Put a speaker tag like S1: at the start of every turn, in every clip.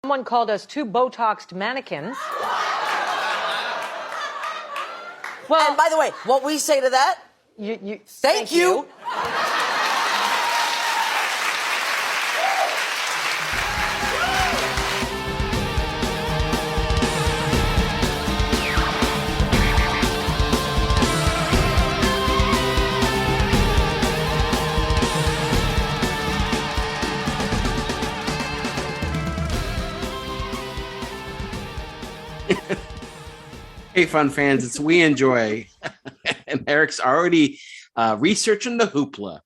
S1: Someone called us two Botoxed mannequins. Well,
S2: and by the way, what we say to that? Thank you.
S3: Hey, fun fans, it's We Enjoy. And Eric's already researching the hoopla.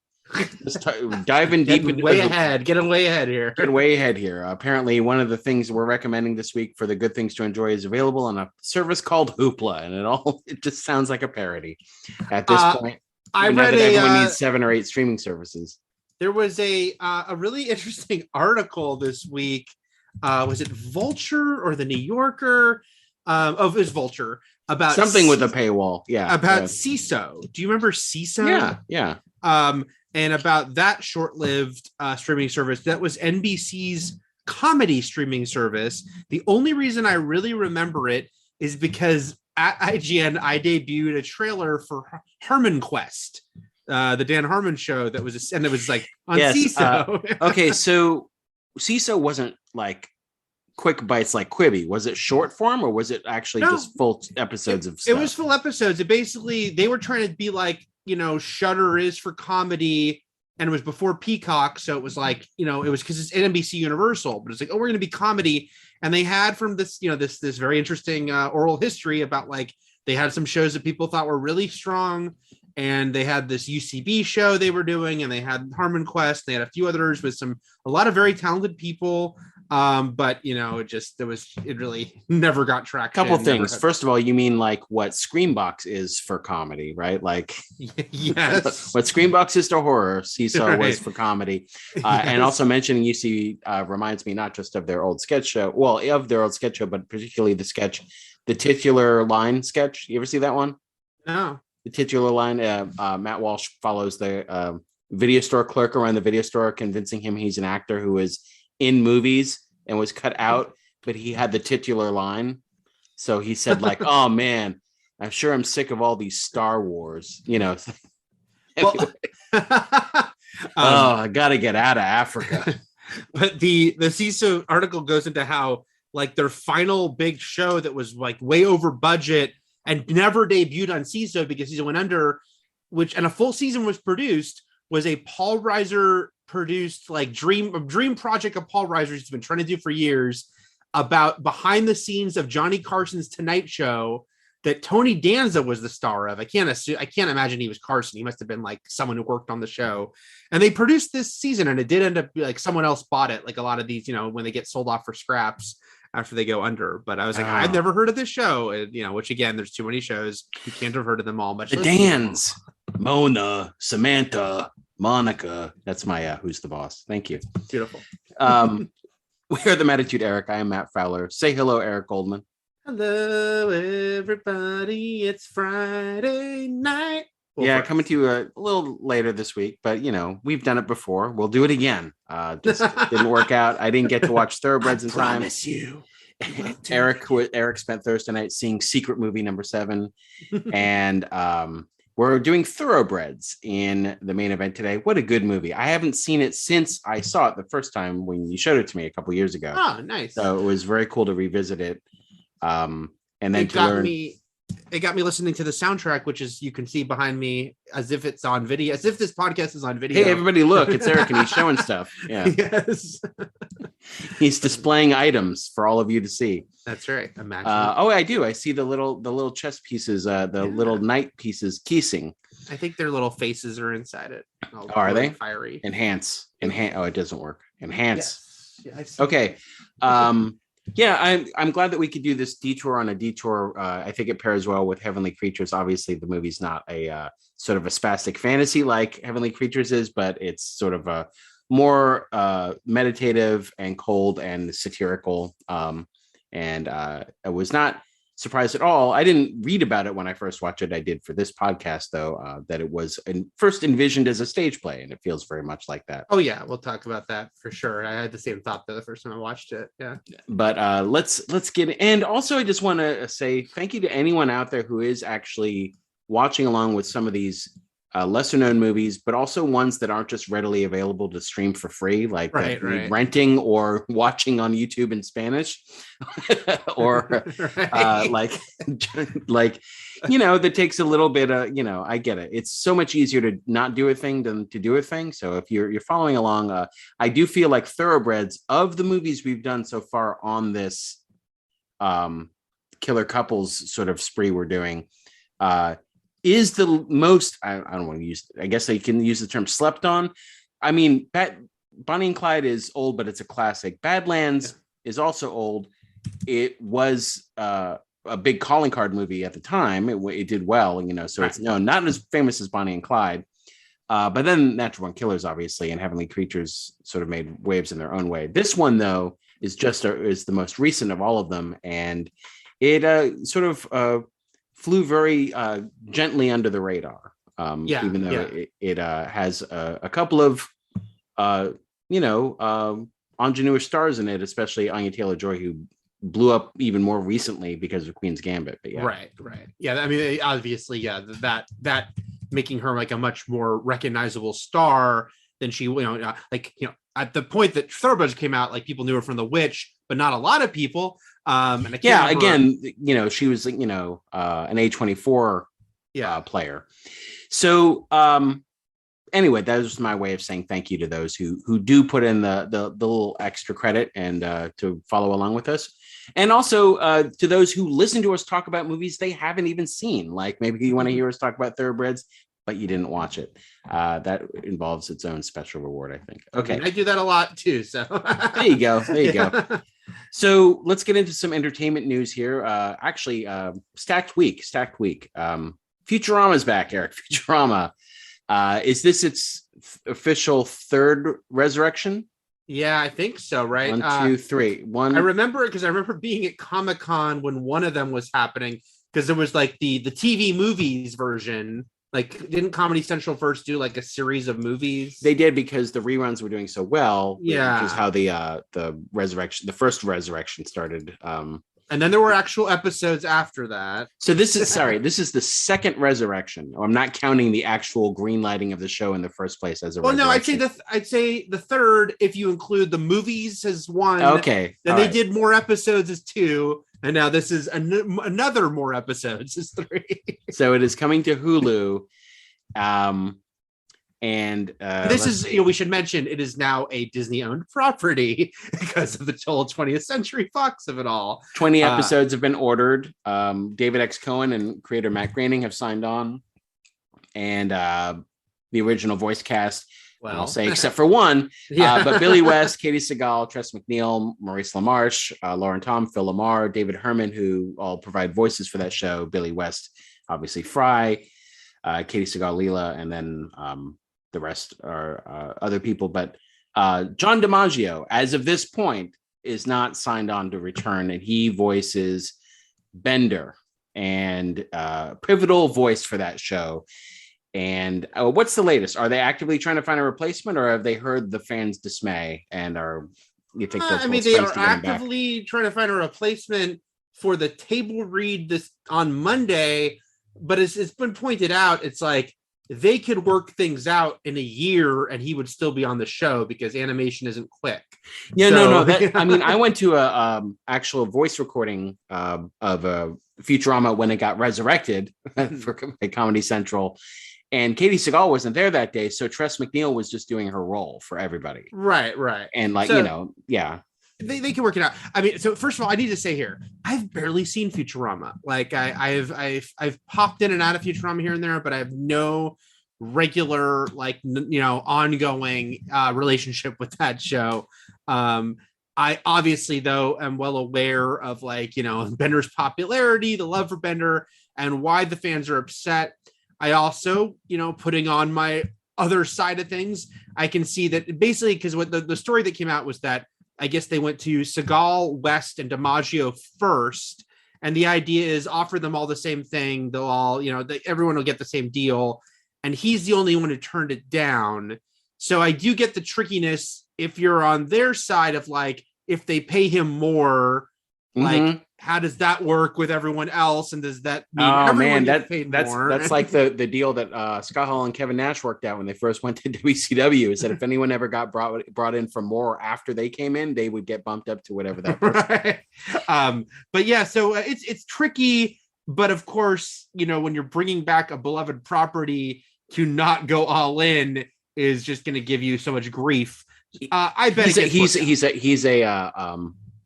S3: Diving deep into
S4: way ahead. Getting way ahead here.
S3: Apparently, one of the things we're recommending this week for the good things to enjoy is available on a service called Hoopla, and it just sounds like a parody at this point.
S4: I read
S3: everyone needs 7 or 8 streaming services.
S4: There was a really interesting article this week. Was it Vulture or the New Yorker? It was Vulture about
S3: something with a paywall. Yeah,
S4: about CISO. Do you remember CISO?
S3: Yeah.
S4: And about that short-lived streaming service that was NBC's comedy streaming service. The only reason I really remember it is because at IGN I debuted a trailer for Harmon Quest, the Dan Harmon show that was, and it was like on CISO.
S3: Okay, so CISO wasn't like quick bites like Quibi. Was it short form or was it actually just full episodes of stuff?
S4: It was full episodes. It basically, they were trying to be like, Shudder is for comedy, and it was before Peacock. So it was like, it was because it's NBC Universal, but it's like, oh, we're going to be comedy. And they had from this, this very interesting oral history about like, they had some shows that people thought were really strong. And they had this UCB show they were doing, and they had Harmon Quest. They had a few others with a lot of very talented people. But it really never got traction.
S3: Couple things. First of all, you mean like what Screambox is for comedy, right? Like,
S4: yes,
S3: what Screambox is to horror, CISO was for comedy.
S4: Yes.
S3: And also mentioning UCB reminds me not just of their old sketch show, but particularly the titular line sketch. You ever see that one?
S4: No.
S3: The titular line. Matt Walsh follows the video store clerk around the video store, convincing him he's an actor who is in movies and was cut out, but he had the titular line. So he said like, oh man, I'm sure I'm sick of all these Star Wars, Well, I got to get out of Africa.
S4: But the CISO article goes into how like their final big show that was like way over budget and never debuted on CISO because CISO went under, and a full season was produced, was a Paul Reiser produced like dream project of Paul Reiser's he's been trying to do for years, about behind the scenes of Johnny Carson's Tonight Show that Tony Danza was the star of. I can't imagine he was Carson. He must have been like someone who worked on the show. And they produced this season, and it did end up like someone else bought it, like a lot of these, when they get sold off for scraps after they go under. But I was like, I've never heard of this show, which again, there's too many shows. You can't have heard of them all. Much
S3: the Dans, Mona, Samantha, Monica. That's my Who's the Boss. Thank you.
S4: Beautiful.
S3: We are the Mattitude Eric. I am Matt Fowler. Say hello, Eric Goldman.
S4: Hello, everybody. It's Friday night.
S3: Coming to you a little later this week, but we've done it before. We'll do it again. Just didn't work out. I didn't get to watch Thoroughbreds in time.
S4: I promise you.
S3: Eric spent Thursday night seeing Secret Movie number 7, and we're doing Thoroughbreds in the main event today. What a good movie. I haven't seen it since I saw it the first time when you showed it to me a couple years ago.
S4: Oh, nice.
S3: So it was very cool to revisit it. And then
S4: it got me listening to the soundtrack, which is, you can see behind me as if it's on video, as if this podcast is on video.
S3: Hey, everybody, look, it's Eric and he's showing stuff. Yeah.
S4: Yes.
S3: He's displaying items for all of you to see.
S4: That's right. Imagine.
S3: I do. I see the little chess pieces, little knight pieces keying.
S4: I think their little faces are inside it.
S3: Are they?
S4: Fiery.
S3: Enhance. Oh, it doesn't work. Enhance.
S4: Yes.
S3: Okay. I'm glad that we could do this detour on a detour. I think it pairs well with Heavenly Creatures. Obviously, the movie's not a sort of a spastic fantasy like Heavenly Creatures is, but it's sort of a more meditative and cold and satirical. And it was not surprised at all. I didn't read about it when I first watched it. I did for this podcast, though, that it was first envisioned as a stage play, and it feels very much like that.
S4: Oh yeah, we'll talk about that for sure. I had the same thought the first time I watched it. Yeah,
S3: but let's get. And also, I just want to say thank you to anyone out there who is actually watching along with some of these lesser known movies, but also ones that aren't just readily available to stream for free, like renting or watching on YouTube in Spanish, or like that takes a little bit of, I get it. It's so much easier to not do a thing than to do a thing. So if you're following along, I do feel like Thoroughbreds, of the movies we've done so far on this killer couples sort of spree we're doing, is the most, I don't want to use, I guess I can use the term slept on. I mean, Bonnie and Clyde is old, but it's a classic. Badlands is also old. It was a big calling card movie at the time. It did well, so it's not as famous as Bonnie and Clyde. But then Natural Born Killers, obviously, and Heavenly Creatures sort of made waves in their own way. This one, though, is the most recent of all of them. And it sort of flew very gently under the radar, even though it has a couple of ingenuous stars in it, especially Anya Taylor-Joy, who blew up even more recently because of Queen's Gambit. But
S4: right. Yeah, I mean, obviously, that making her like a much more recognizable star than she, at the point that Thoroughbreds came out, like people knew her from The Witch, but not a lot of people. And I can't remember. She was an A24 player. So anyway, that was my way of saying thank you to those who do put in the little extra credit and to follow along with us. And also to those who listen to us talk about movies they haven't even seen. Like maybe you want to hear us talk about Thoroughbreds, but you didn't watch it. That involves its own special reward, I think. Okay. I do that a lot too. So
S3: there you go. So let's get into some entertainment news here. Stacked week. Futurama's back, Eric. Futurama. Is this its official third resurrection?
S4: Yeah, I think so, right?
S3: 1, 2, 3.
S4: I remember it because I remember being at Comic-Con when one of them was happening, because there was like the TV movies version. Like, didn't Comedy Central first do like a series of movies?
S3: They did, because the reruns were doing so well.
S4: Yeah,
S3: which is how the first resurrection started.
S4: And then there were actual episodes after that.
S3: So this is the second resurrection. I'm not counting the actual green lighting of the show in the first place as a resurrection.
S4: No, I'd say the third, if you include the movies as one.
S3: Okay.
S4: Then they did more episodes as 2. And now this is another more episodes as 3.
S3: So it is coming to Hulu. And
S4: this is, we should mention, it is now a Disney-owned property because of the whole 20th Century Fox of it all.
S3: 20 episodes have been ordered. David X. Cohen and creator Matt Groening have signed on, and the original voice cast. Well, I'll say except for one, but Billy West, Katie Seagal, Tress MacNeille, Maurice LaMarche, Lauren Tom, Phil Lamar, David Herman, who all provide voices for that show. Billy West, obviously Fry, Katie Seagal, Leela, and then the rest are other people. But John DiMaggio, as of this point, is not signed on to return, and he voices Bender, and pivotal voice for that show. And what's the latest? Are they actively trying to find a replacement, or have they heard the fans' dismay and are, you think?
S4: They are actively trying to find a replacement for the table read this on Monday. But it's been pointed out, it's like they could work things out in a year and he would still be on the show because animation isn't quick.
S3: Yeah, so, no. I mean, I went to a actual voice recording of Futurama when it got resurrected for Comedy Central. And Katie Seagal wasn't there that day, so Tress MacNeille was just doing her role for everybody.
S4: Right.
S3: And
S4: They can work it out. I mean, so first of all, I need to say here, I've barely seen Futurama. Like I've popped in and out of Futurama here and there, but I have no regular, ongoing relationship with that show. I obviously, though, am well aware of Bender's popularity, the love for Bender, and why the fans are upset. I also, putting on my other side of things, I can see that basically, because what the story that came out was that I guess they went to Seagal, West, and DiMaggio first, And the idea is offer them all the same thing. They'll all, everyone will get the same deal. And he's the only one who turned it down. So I do get the trickiness if you're on their side of like, if they pay him more, like, how does that work with everyone else? And does that mean everyone gets paid more?
S3: That's like the deal that Scott Hall and Kevin Nash worked out when they first went to WCW, is that if anyone ever got brought in for more after they came in, they would get bumped up to whatever that person.
S4: Right. But yeah, so it's tricky. But of course, when you're bringing back a beloved property, to not go all in is just going to give you so much grief. I bet
S3: he's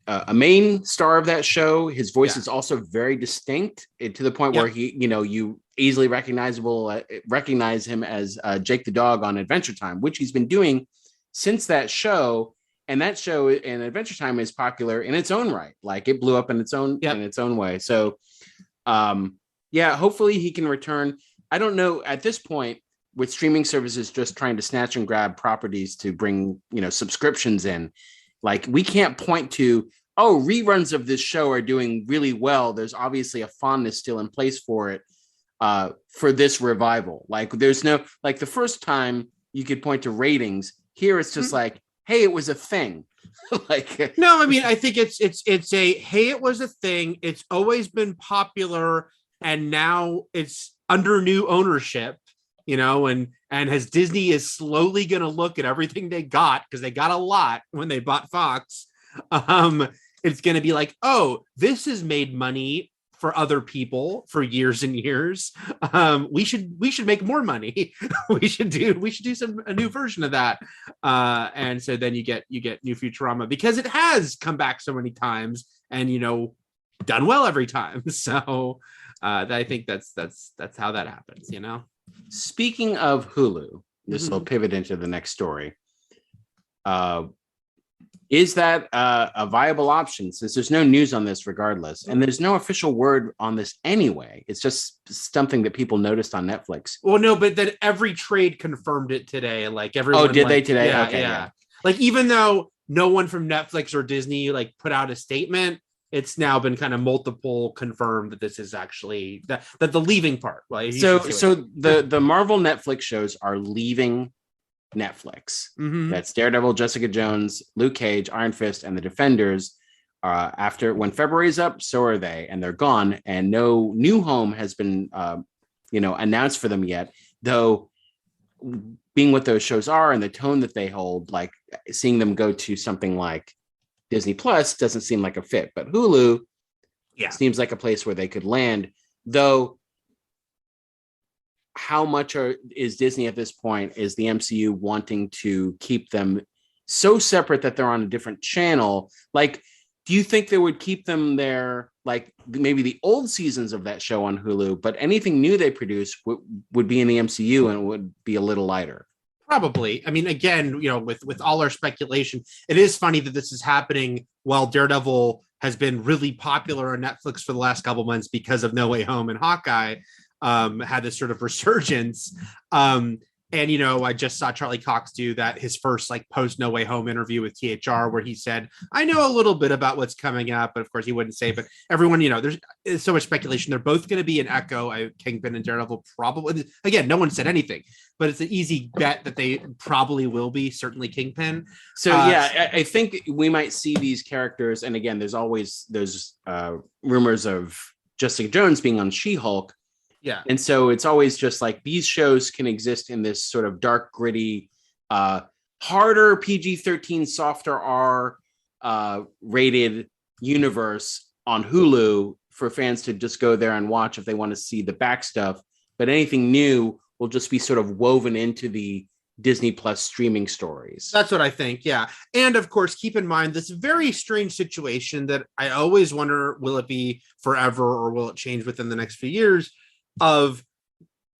S3: a main star of that show. His voice is also very distinct, to the point where you easily recognize him as Jake the dog on Adventure Time, which he's been doing since that show. And that show in Adventure Time is popular in its own right. Like, it blew up in its own way. So, hopefully he can return. I don't know at this point, with streaming services just trying to snatch and grab properties to bring, subscriptions in. Like, we can't point to, reruns of this show are doing really well. There's obviously a fondness still in place for it, for this revival. Like, there's no, like, the first time you could point to ratings. Here it's just like, hey, it was a thing. Like,
S4: no, I mean, I think it's a, hey, it was a thing. It's always been popular, and now it's under new ownership. And as Disney is slowly going to look at everything they got, because they got a lot when they bought Fox, it's going to be like, this has made money for other people for years and years. We should make more money. we should do a new version of that. And so then you get new Futurama, because it has come back so many times and done well every time. So I think that's how that happens.
S3: Speaking of Hulu, this will pivot into the next story. Is that a viable option, since there's no news on this regardless, and there's no official word on this anyway? It's just something that people noticed on Netflix.
S4: Well, no, but then every trade confirmed it today. Like, everyone.
S3: Oh, did they today?
S4: Yeah,
S3: okay,
S4: yeah. Like, even though no one from Netflix or Disney like put out a statement, it's now been kind of multiple confirmed that this is actually that the leaving part. Like,
S3: so the Marvel Netflix shows are leaving Netflix. That's Daredevil, Jessica Jones, Luke Cage, Iron Fist, and the Defenders. After, when February is up, so are they, and they're gone, and no new home has been announced for them yet. Though, being what those shows are and the tone that they hold, like, seeing them go to something like Disney Plus doesn't seem like a fit, but Hulu seems like a place where they could land. Though, how much is Disney at this point? Is the MCU wanting to keep them so separate that they're on a different channel? Like, do you think they would keep them there, like maybe the old seasons of that show on Hulu, but anything new they produce would be in the MCU and would be a little lighter?
S4: Probably. I mean, again, with all our speculation, it is funny that this is happening while Daredevil has been really popular on Netflix for the last couple months because of No Way Home, and Hawkeye had this sort of resurgence. And, I just saw Charlie Cox do that, his first like post No Way Home interview with THR, where he said, I know a little bit about what's coming up, but of course he wouldn't say, but everyone, there's so much speculation. They're both going to be an Echo. Kingpin and Daredevil probably, again, no one said anything, but it's an easy bet that they probably will be, certainly Kingpin.
S3: So I think we might see these characters. And again, there's always those rumors of Jessica Jones being on She-Hulk.
S4: Yeah.
S3: And so it's always just like, these shows can exist in this sort of dark, gritty, harder PG-13, softer R rated universe on Hulu for fans to just go there and watch if they want to see the back stuff. But anything new will just be sort of woven into the Disney Plus streaming stories.
S4: That's what I think. Yeah. And of course, keep in mind this very strange situation that I always wonder, will it be forever or will it change within the next few years, of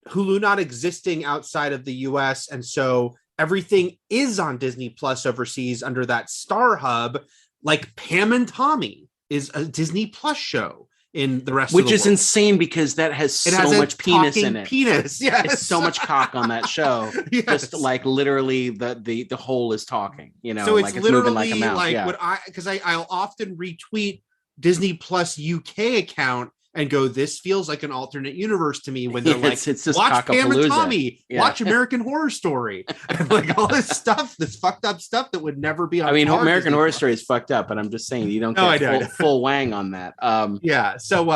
S4: Hulu not existing outside of the US, and so everything is on Disney Plus overseas under that Star Hub. Like Pam and Tommy is a Disney Plus show in the rest of the world.
S3: Which is insane, because that has so much penis in it.
S4: Yes.
S3: It's so much cock on that show. Yes. Just like literally the whole is talking,
S4: so it's
S3: like it's
S4: literally
S3: moving like a mouse.
S4: Like what I'll often retweet Disney Plus UK account and go, this feels like an alternate universe to me, when they're like,
S3: it's just
S4: watch Pam and
S3: cockapalooza.
S4: Tommy,
S3: Yeah.
S4: watch American Horror Story, and like all this stuff, this fucked up stuff that would never be on.
S3: I mean,
S4: our
S3: American
S4: Disney
S3: Horror
S4: Plus.
S3: Story is fucked up, but I'm just saying you don't
S4: No, I
S3: get
S4: know.
S3: full wang on that.
S4: Yeah. So,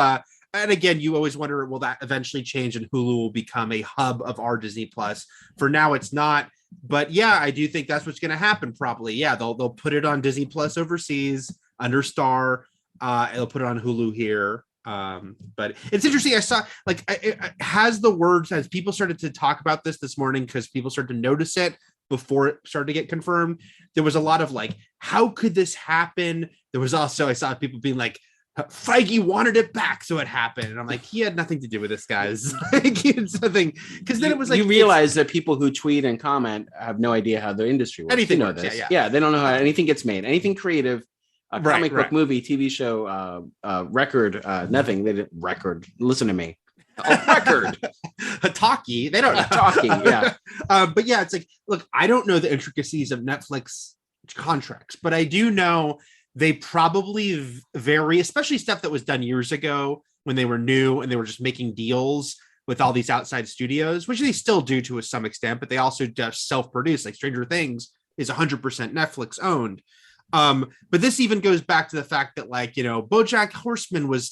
S4: and again, you always wonder, will that eventually change and Hulu will become a hub of our Disney Plus? For now, it's not. But yeah, I do think that's what's going to happen. Probably. Yeah, they'll put it on Disney Plus overseas under Star. They'll put it on Hulu here. But it's interesting. I saw like has people started to talk about this morning, because people started to notice it before it started to get confirmed. There was a lot of like, how could this happen? There was also, I saw people being like, Feige wanted it back, so it happened. And I'm like, he had nothing to do with this, guys. Like, he had something, because then it was like,
S3: you realize that people who tweet and comment have no idea how the industry works.
S4: Anything
S3: you know
S4: works,
S3: this.
S4: yeah.
S3: They don't know how anything gets made, anything creative. A comic book,
S4: right.
S3: movie, TV show, record, nothing. They didn't record. Listen to me. A record.
S4: A talkie. They don't know.
S3: Talking, yeah.
S4: But yeah, it's like, look, I don't know the intricacies of Netflix contracts, but I do know they probably vary, especially stuff that was done years ago when they were new and they were just making deals with all these outside studios, which they still do to some extent, but they also just self-produce. Like Stranger Things is 100% Netflix owned. But this even goes back to the fact that, like, you know, BoJack Horseman was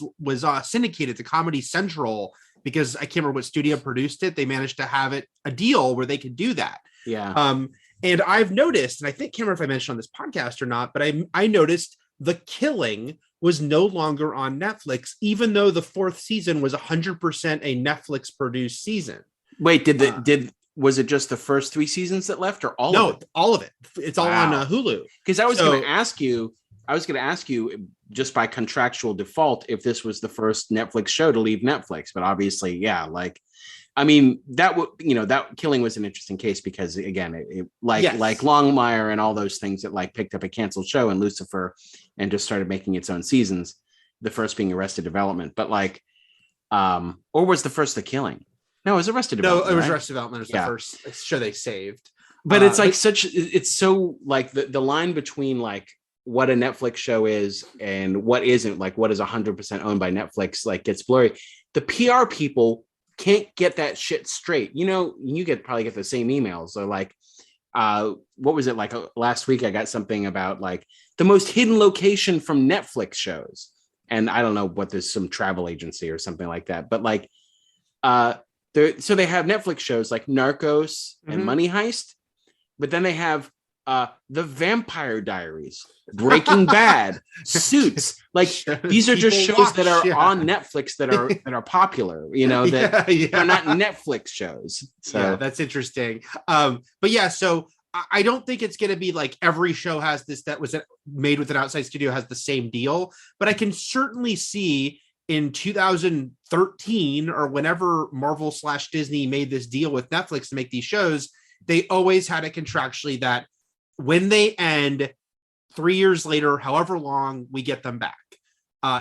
S4: syndicated to Comedy Central, because I can't remember what studio produced it. They managed to have it a deal where they could do that.
S3: Yeah.
S4: And I've noticed, and I think, can't remember if I mentioned on this podcast or not, but I noticed The Killing was no longer on Netflix, even though the 4th season was 100% a Netflix produced season.
S3: Wait, was it just the first 3 seasons that left, or all of it?
S4: No, all of it. It's all on Hulu.
S3: Because I was going to ask you, just by contractual default, if this was the first Netflix show to leave Netflix. But obviously, yeah, like, I mean, that Killing was an interesting case, because again, it like Longmire and all those things that like picked up a canceled show, and Lucifer, and just started making its own seasons. The first being Arrested Development, but like, or was the first The Killing? No, it was Arrested Development.
S4: No, it was
S3: right?
S4: Arrested Development. It was the first show they saved.
S3: But it's like it's so like the line between like what a Netflix show is and what isn't, like what is 100% owned by Netflix, like gets blurry. The PR people can't get that shit straight. You know, you probably get the same emails, or like, what was it like last week? I got something about like the most hidden location from Netflix shows, and I don't know what, there's some travel agency or something like that, but like, so they have Netflix shows like Narcos and Money Heist, but then they have The Vampire Diaries, Breaking Bad, Suits. Like, these are just shows that are on Netflix that are popular, you know, that are not Netflix shows. So
S4: yeah, that's interesting. But yeah, so I don't think it's going to be like every show has this, that was made with an outside studio, has the same deal, but I can certainly see in 2013 or whenever Marvel / Disney made this deal with Netflix to make these shows, they always had it contractually that when they end 3 years later, however long, we get them back.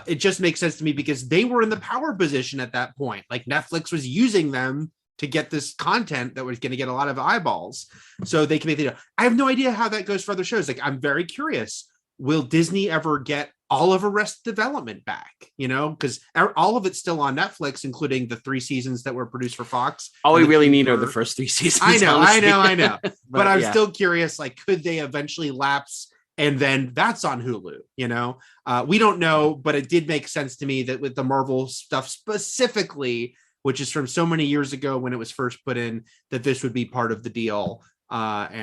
S4: It just makes sense to me, because they were in the power position at that point. Like, Netflix was using them to get this content that was going to get a lot of eyeballs, so they can make the deal. I have no idea how that goes for other shows. Like, I'm very curious. Will Disney ever get all of Arrested Development back? You know, because all of it's still on Netflix, including the 3 seasons that were produced for Fox.
S3: All we really need are the first 3 seasons.
S4: I know.
S3: but
S4: I'm still curious, like, could they eventually lapse and then that's on Hulu? You know, we don't know, but it did make sense to me that with the Marvel stuff specifically, which is from so many years ago when it was first put in, that this would be part of the deal. So I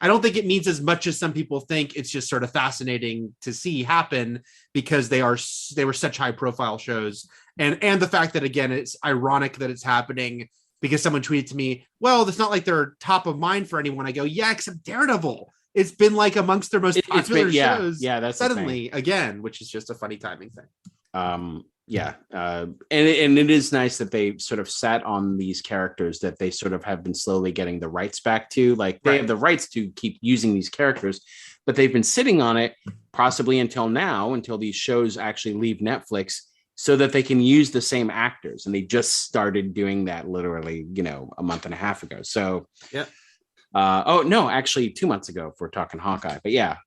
S4: don't think it means as much as some people think. It's just sort of fascinating to see happen, because they were such high profile shows, and the fact that, again, it's ironic that it's happening because someone tweeted to me, well, it's not like they're top of mind for anyone. I go, yeah, except Daredevil. It's been like amongst their most popular shows.
S3: Yeah, that's
S4: suddenly again, which is just a funny timing thing.
S3: And it is nice that they sort of sat on these characters that they sort of have been slowly getting the rights back to. Like, they have the rights to keep using these characters, but they've been sitting on it possibly until now, until these shows actually leave Netflix, so that they can use the same actors. And they just started doing that literally, you know, a month and a half ago. So actually 2 months ago, if we're talking Hawkeye. But yeah,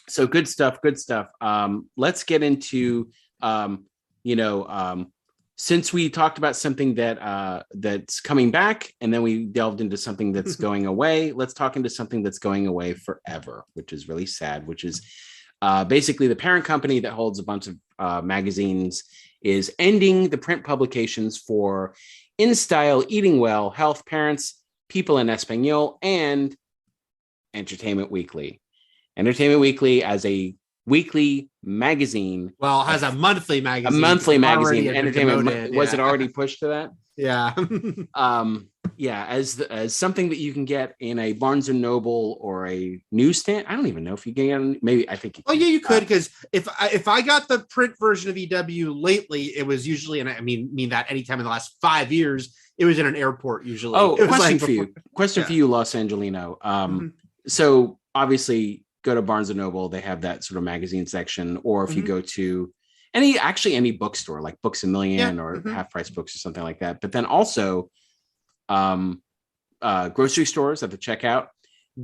S3: So good stuff. Good stuff. Let's get into, since we talked about something that's coming back, and then we delved into something that's going away. Let's talk into something that's going away forever, which is really sad. Which is basically the parent company that holds a bunch of magazines is ending the print publications for In Style, Eating Well, Health, Parents, People in Espanol, and Entertainment Weekly. Entertainment Weekly as a weekly magazine.
S4: Well, it has a monthly magazine.
S3: A monthly magazine.
S4: Entertainment.
S3: Demoted, was it already pushed to that?
S4: Yeah.
S3: As something that you can get in a Barnes and Noble or a newsstand. I don't even know if you can get maybe I think
S4: yeah, you could, because if I got the print version of EW lately, it was usually, and I mean that anytime in the last 5 years, it was in an airport usually.
S3: Oh, question for you. Question for you, Los Angelino. So obviously go to Barnes and Noble, they have that sort of magazine section, or if you go to any bookstore like Books A Million or Half Price Books or something like that. But then also grocery stores at the checkout.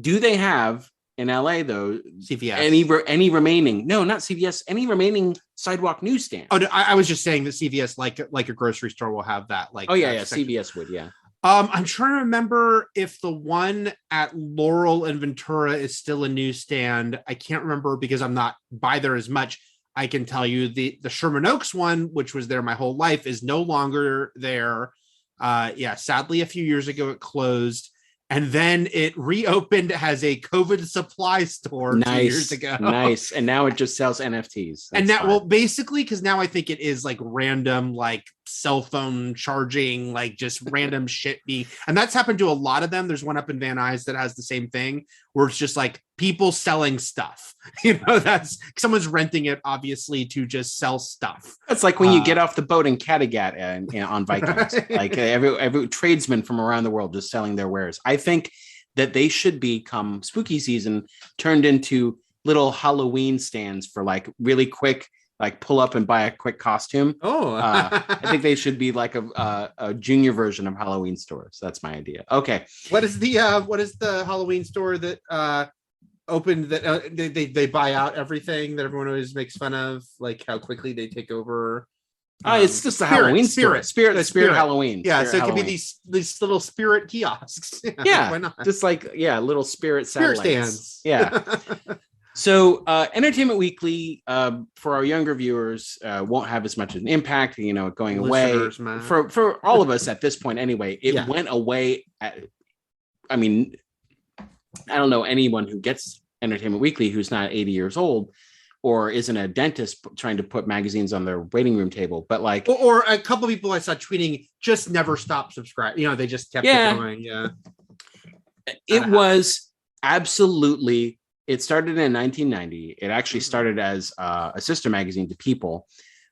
S3: Do they have in LA though
S4: CVS
S3: any remaining? No, not CVS. Any remaining sidewalk newsstand?
S4: Oh, no, I was just saying that CVS, like a grocery store, will have that. Like,
S3: CVS would, yeah.
S4: I'm trying to remember if the one at Laurel and Ventura is still a newsstand. I can't remember because I'm not by there as much. I can tell you the Sherman Oaks one, which was there my whole life, is no longer there. Sadly, a few years ago it closed, and then it reopened as a COVID supply store 2 years ago.
S3: Nice. And now it just sells NFTs.
S4: And now, well, basically, because now I think it is like random, like cell phone charging, like just random shit. And that's happened to a lot of them. There's one up in Van Nuys that has the same thing, where it's just like people selling stuff. That's someone's renting it, obviously, to just sell stuff.
S3: It's like when you get off the boat in Kattegat and on Vikings, like every tradesman from around the world just selling their wares. I think that they should become spooky season turned into little Halloween stands for like really quick, like pull up and buy a quick costume. I think they should be like a junior version of Halloween stores. That's my idea. Okay.
S4: What is the Halloween store that opened that they buy out everything that everyone always makes fun of, like how quickly they take over?
S3: It's just a Halloween Spirit Halloween.
S4: Yeah,
S3: Spirit
S4: so it
S3: Halloween.
S4: could be these little spirit kiosks.
S3: Yeah,
S4: why not?
S3: Just like little spirit
S4: stands.
S3: Yeah. So Entertainment Weekly, for our younger viewers, won't have as much of an impact, going away. For all of us at this point anyway, it went away. I mean, I don't know anyone who gets Entertainment Weekly who's not 80 years old or isn't a dentist trying to put magazines on their waiting room table. But like,
S4: or a couple of people I saw tweeting just never stopped subscribing. They just kept it going. Yeah.
S3: It was absolutely. It started in 1990. It actually started as a sister magazine to People,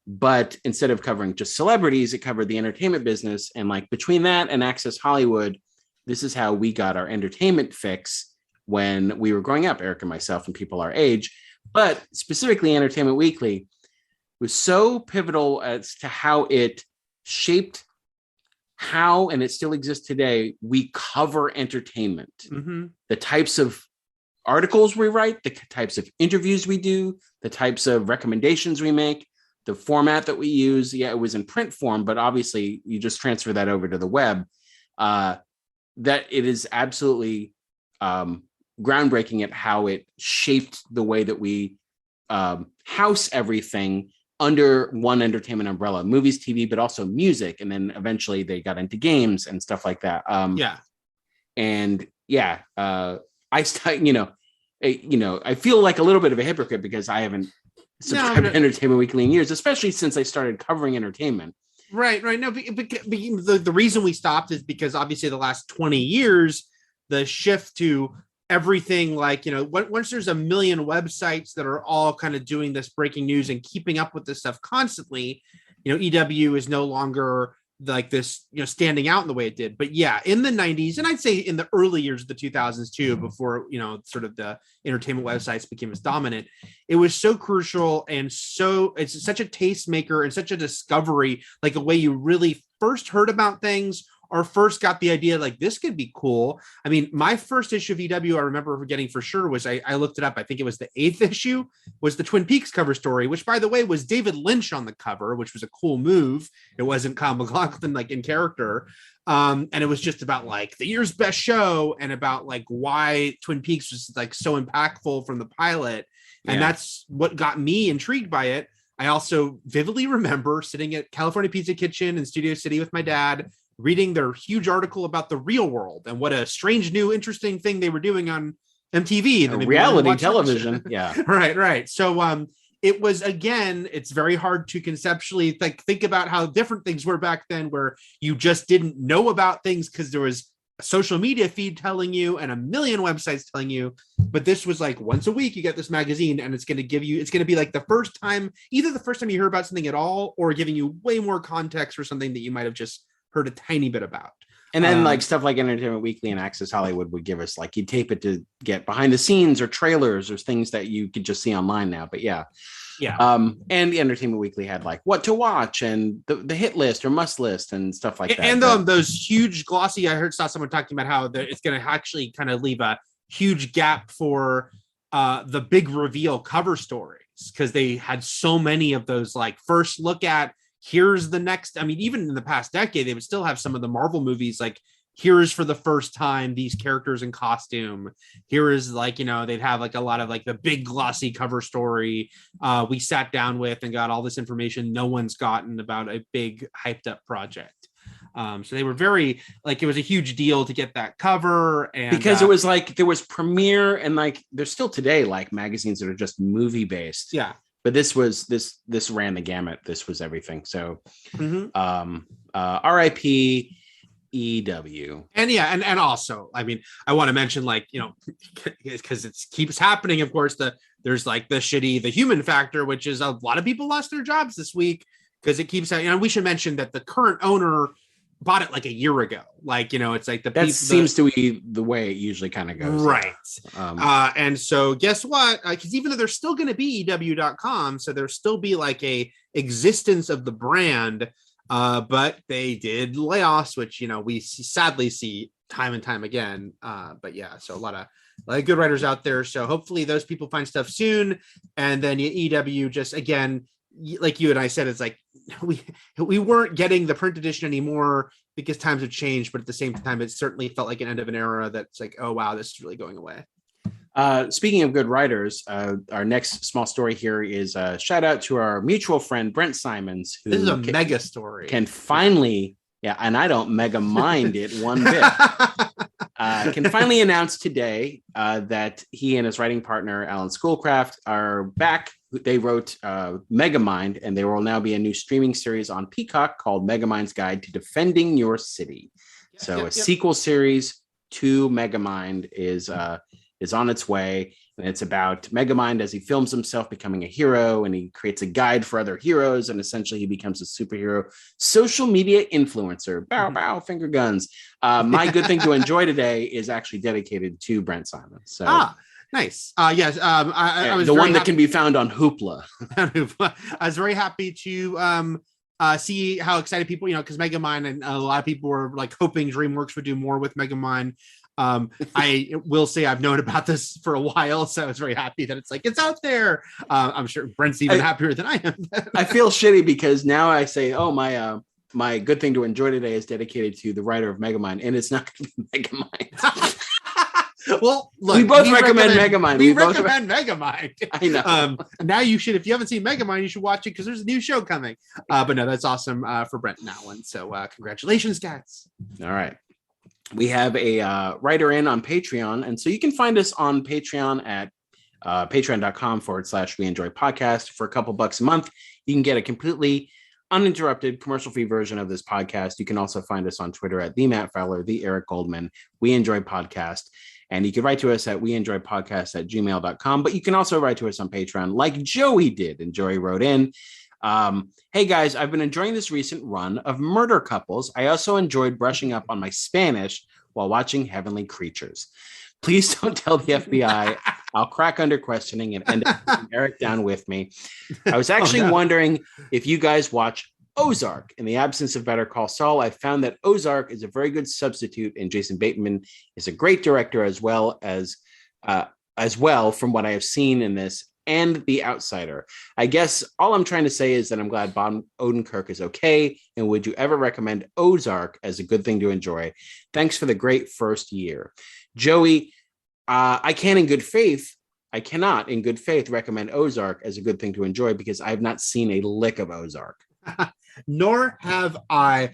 S3: but instead of covering just celebrities, it covered the entertainment business. And like between that and Access Hollywood, this is how we got our entertainment fix when we were growing up, Eric and myself and people our age. But specifically Entertainment Weekly was so pivotal as to how it shaped how, and it still exists today, we cover entertainment. The types of articles we write, the types of interviews we do, the types of recommendations we make, the format that we use. Yeah, it was in print form, but obviously you just transfer that over to the web. That it is absolutely groundbreaking at how it shaped the way that we house everything under one entertainment umbrella, movies, TV, but also music. And then eventually they got into games and stuff like that. I feel like a little bit of a hypocrite because I haven't subscribed to Entertainment Weekly in years, especially since I started covering entertainment.
S4: Right. No, but the reason we stopped is because obviously the last 20 years, the shift to everything, like, once there's a million websites that are all kind of doing this breaking news and keeping up with this stuff constantly, EW is no longer like this, standing out in the way it did. But yeah, in the 90s, and I'd say in the early years of the 2000s too, before, sort of the entertainment websites became as dominant, it was so crucial. And so it's such a tastemaker and such a discovery, like a way you really first heard about things, or first got the idea like this could be cool. I mean, my first issue of EW I remember getting for sure was I looked it up. I think it was the 8th issue was the Twin Peaks cover story, which by the way was David Lynch on the cover, which was a cool move. It wasn't Kyle MacLachlan like in character. And it was just about like the year's best show and about like why Twin Peaks was like so impactful from the pilot. And that's what got me intrigued by it. I also vividly remember sitting at California Pizza Kitchen in Studio City with my dad, reading their huge article about the real world and what a strange, new, interesting thing they were doing on MTV.
S3: Reality television. Yeah.
S4: Right. So it was, again, it's very hard to conceptually like think about how different things were back then, where you just didn't know about things because there was a social media feed telling you and a million websites telling you. But this was like once a week you get this magazine, and it's going to give you, it's going to be like the first time, either the first time you hear about something at all, or giving you way more context for something that you might have just heard a tiny bit about.
S3: And then like stuff like Entertainment Weekly and Access Hollywood would give us like, you tape it to get behind the scenes or trailers or things that you could just see online now. But yeah. And the Entertainment Weekly had like what to watch and the hit list or must list and stuff like that.
S4: And those huge glossy, I saw someone talking about how it's going to actually kind of leave a huge gap for the big reveal cover stories, because they had so many of those like first look at, here's the next. I mean, even in the past decade, they would still have some of the Marvel movies like, here's for the first time these characters in costume. Here is like, you know, they'd have like a lot of like the big glossy cover story we sat down with and got all this information no one's gotten about a big hyped up project. So they were very like, it was a huge deal to get that cover, and
S3: because it was like there was premiere, and like there's still today like magazines that are just movie based.
S4: Yeah.
S3: But this was this ran the gamut. This was everything. So RIP EW.
S4: And also, I mean, I want to mention, like, you know, because it keeps happening, of course, there's like the human factor, which is a lot of people lost their jobs this week because it keeps, you know, we should mention that the current owner bought it like a year ago. Like, you know, it's like
S3: seems to be the way it usually kind of goes.
S4: Right. And so guess what? Because even though there's still going to be EW.com, so there'll still be like a existence of the brand, but they did layoffs, which, you know, we sadly see time and time again. But yeah, so a lot of good writers out there. So hopefully those people find stuff soon. And then EW just, again, like you and I said, it's like we weren't getting the print edition anymore because times have changed, but at the same time, it certainly felt like an end of an era that's like, oh wow, this is really going away.
S3: Speaking of good writers, our next small story here is a shout out to our mutual friend Brent Simons, who
S4: this is a mega story,
S3: can finally, and I don't mega mind it one bit. Can finally announce today that he and his writing partner Alan Schoolcraft are back. They wrote Megamind, and there will now be a new streaming series on Peacock called Megamind's Guide to Defending Your City. A sequel series to Megamind is on its way, and it's about Megamind as he films himself becoming a hero, and he creates a guide for other heroes, and essentially he becomes a superhero social media influencer. Bow, bow, finger guns. My good thing to enjoy today is actually dedicated to Brent Simons. So.
S4: Nice. Yes. I was
S3: the one that can be found on Hoopla.
S4: I was very happy to see how excited people, you know, because Megamind, and a lot of people were like hoping DreamWorks would do more with Megamind. I will say I've known about this for a while, so I was very happy that it's out there. I'm sure Brent's even happier than I am.
S3: I feel shitty because now I say, oh, my good thing to enjoy today is dedicated to the writer of Megamind, and it's not going to be Megamind.
S4: Well, look,
S3: we both recommend Megamind.
S4: We recommend Megamind.
S3: I know.
S4: Now you should, if you haven't seen Megamind, you should watch it because there's a new show coming. But no, that's awesome for Brent and Alan. So congratulations, guys.
S3: All right. We have a writer in on Patreon. And so you can find us on Patreon at patreon.com/We Enjoy Podcast. For a couple bucks a month, you can get a completely uninterrupted commercial-free version of this podcast. You can also find us on Twitter at the Matt Fowler, the Eric Goldman, We Enjoy Podcast. And you can write to us at weenjoypodcast@gmail.com. But you can also write to us on Patreon like Joey did. And Joey wrote in, hey guys, I've been enjoying this recent run of murder couples. I also enjoyed brushing up on my Spanish while watching Heavenly Creatures. Please don't tell the FBI. I'll crack under questioning and end up putting Eric down with me. I was actually wondering if you guys watch Ozark. In the absence of Better Call Saul, I found that Ozark is a very good substitute, and Jason Bateman is a great director as well from what I have seen in this and The Outsider. I guess all I'm trying to say is that I'm glad Bob Odenkirk is okay, and would you ever recommend Ozark as a good thing to enjoy? Thanks for the great first year. Joey, I cannot in good faith recommend Ozark as a good thing to enjoy because I have not seen a lick of Ozark.
S4: Nor have I.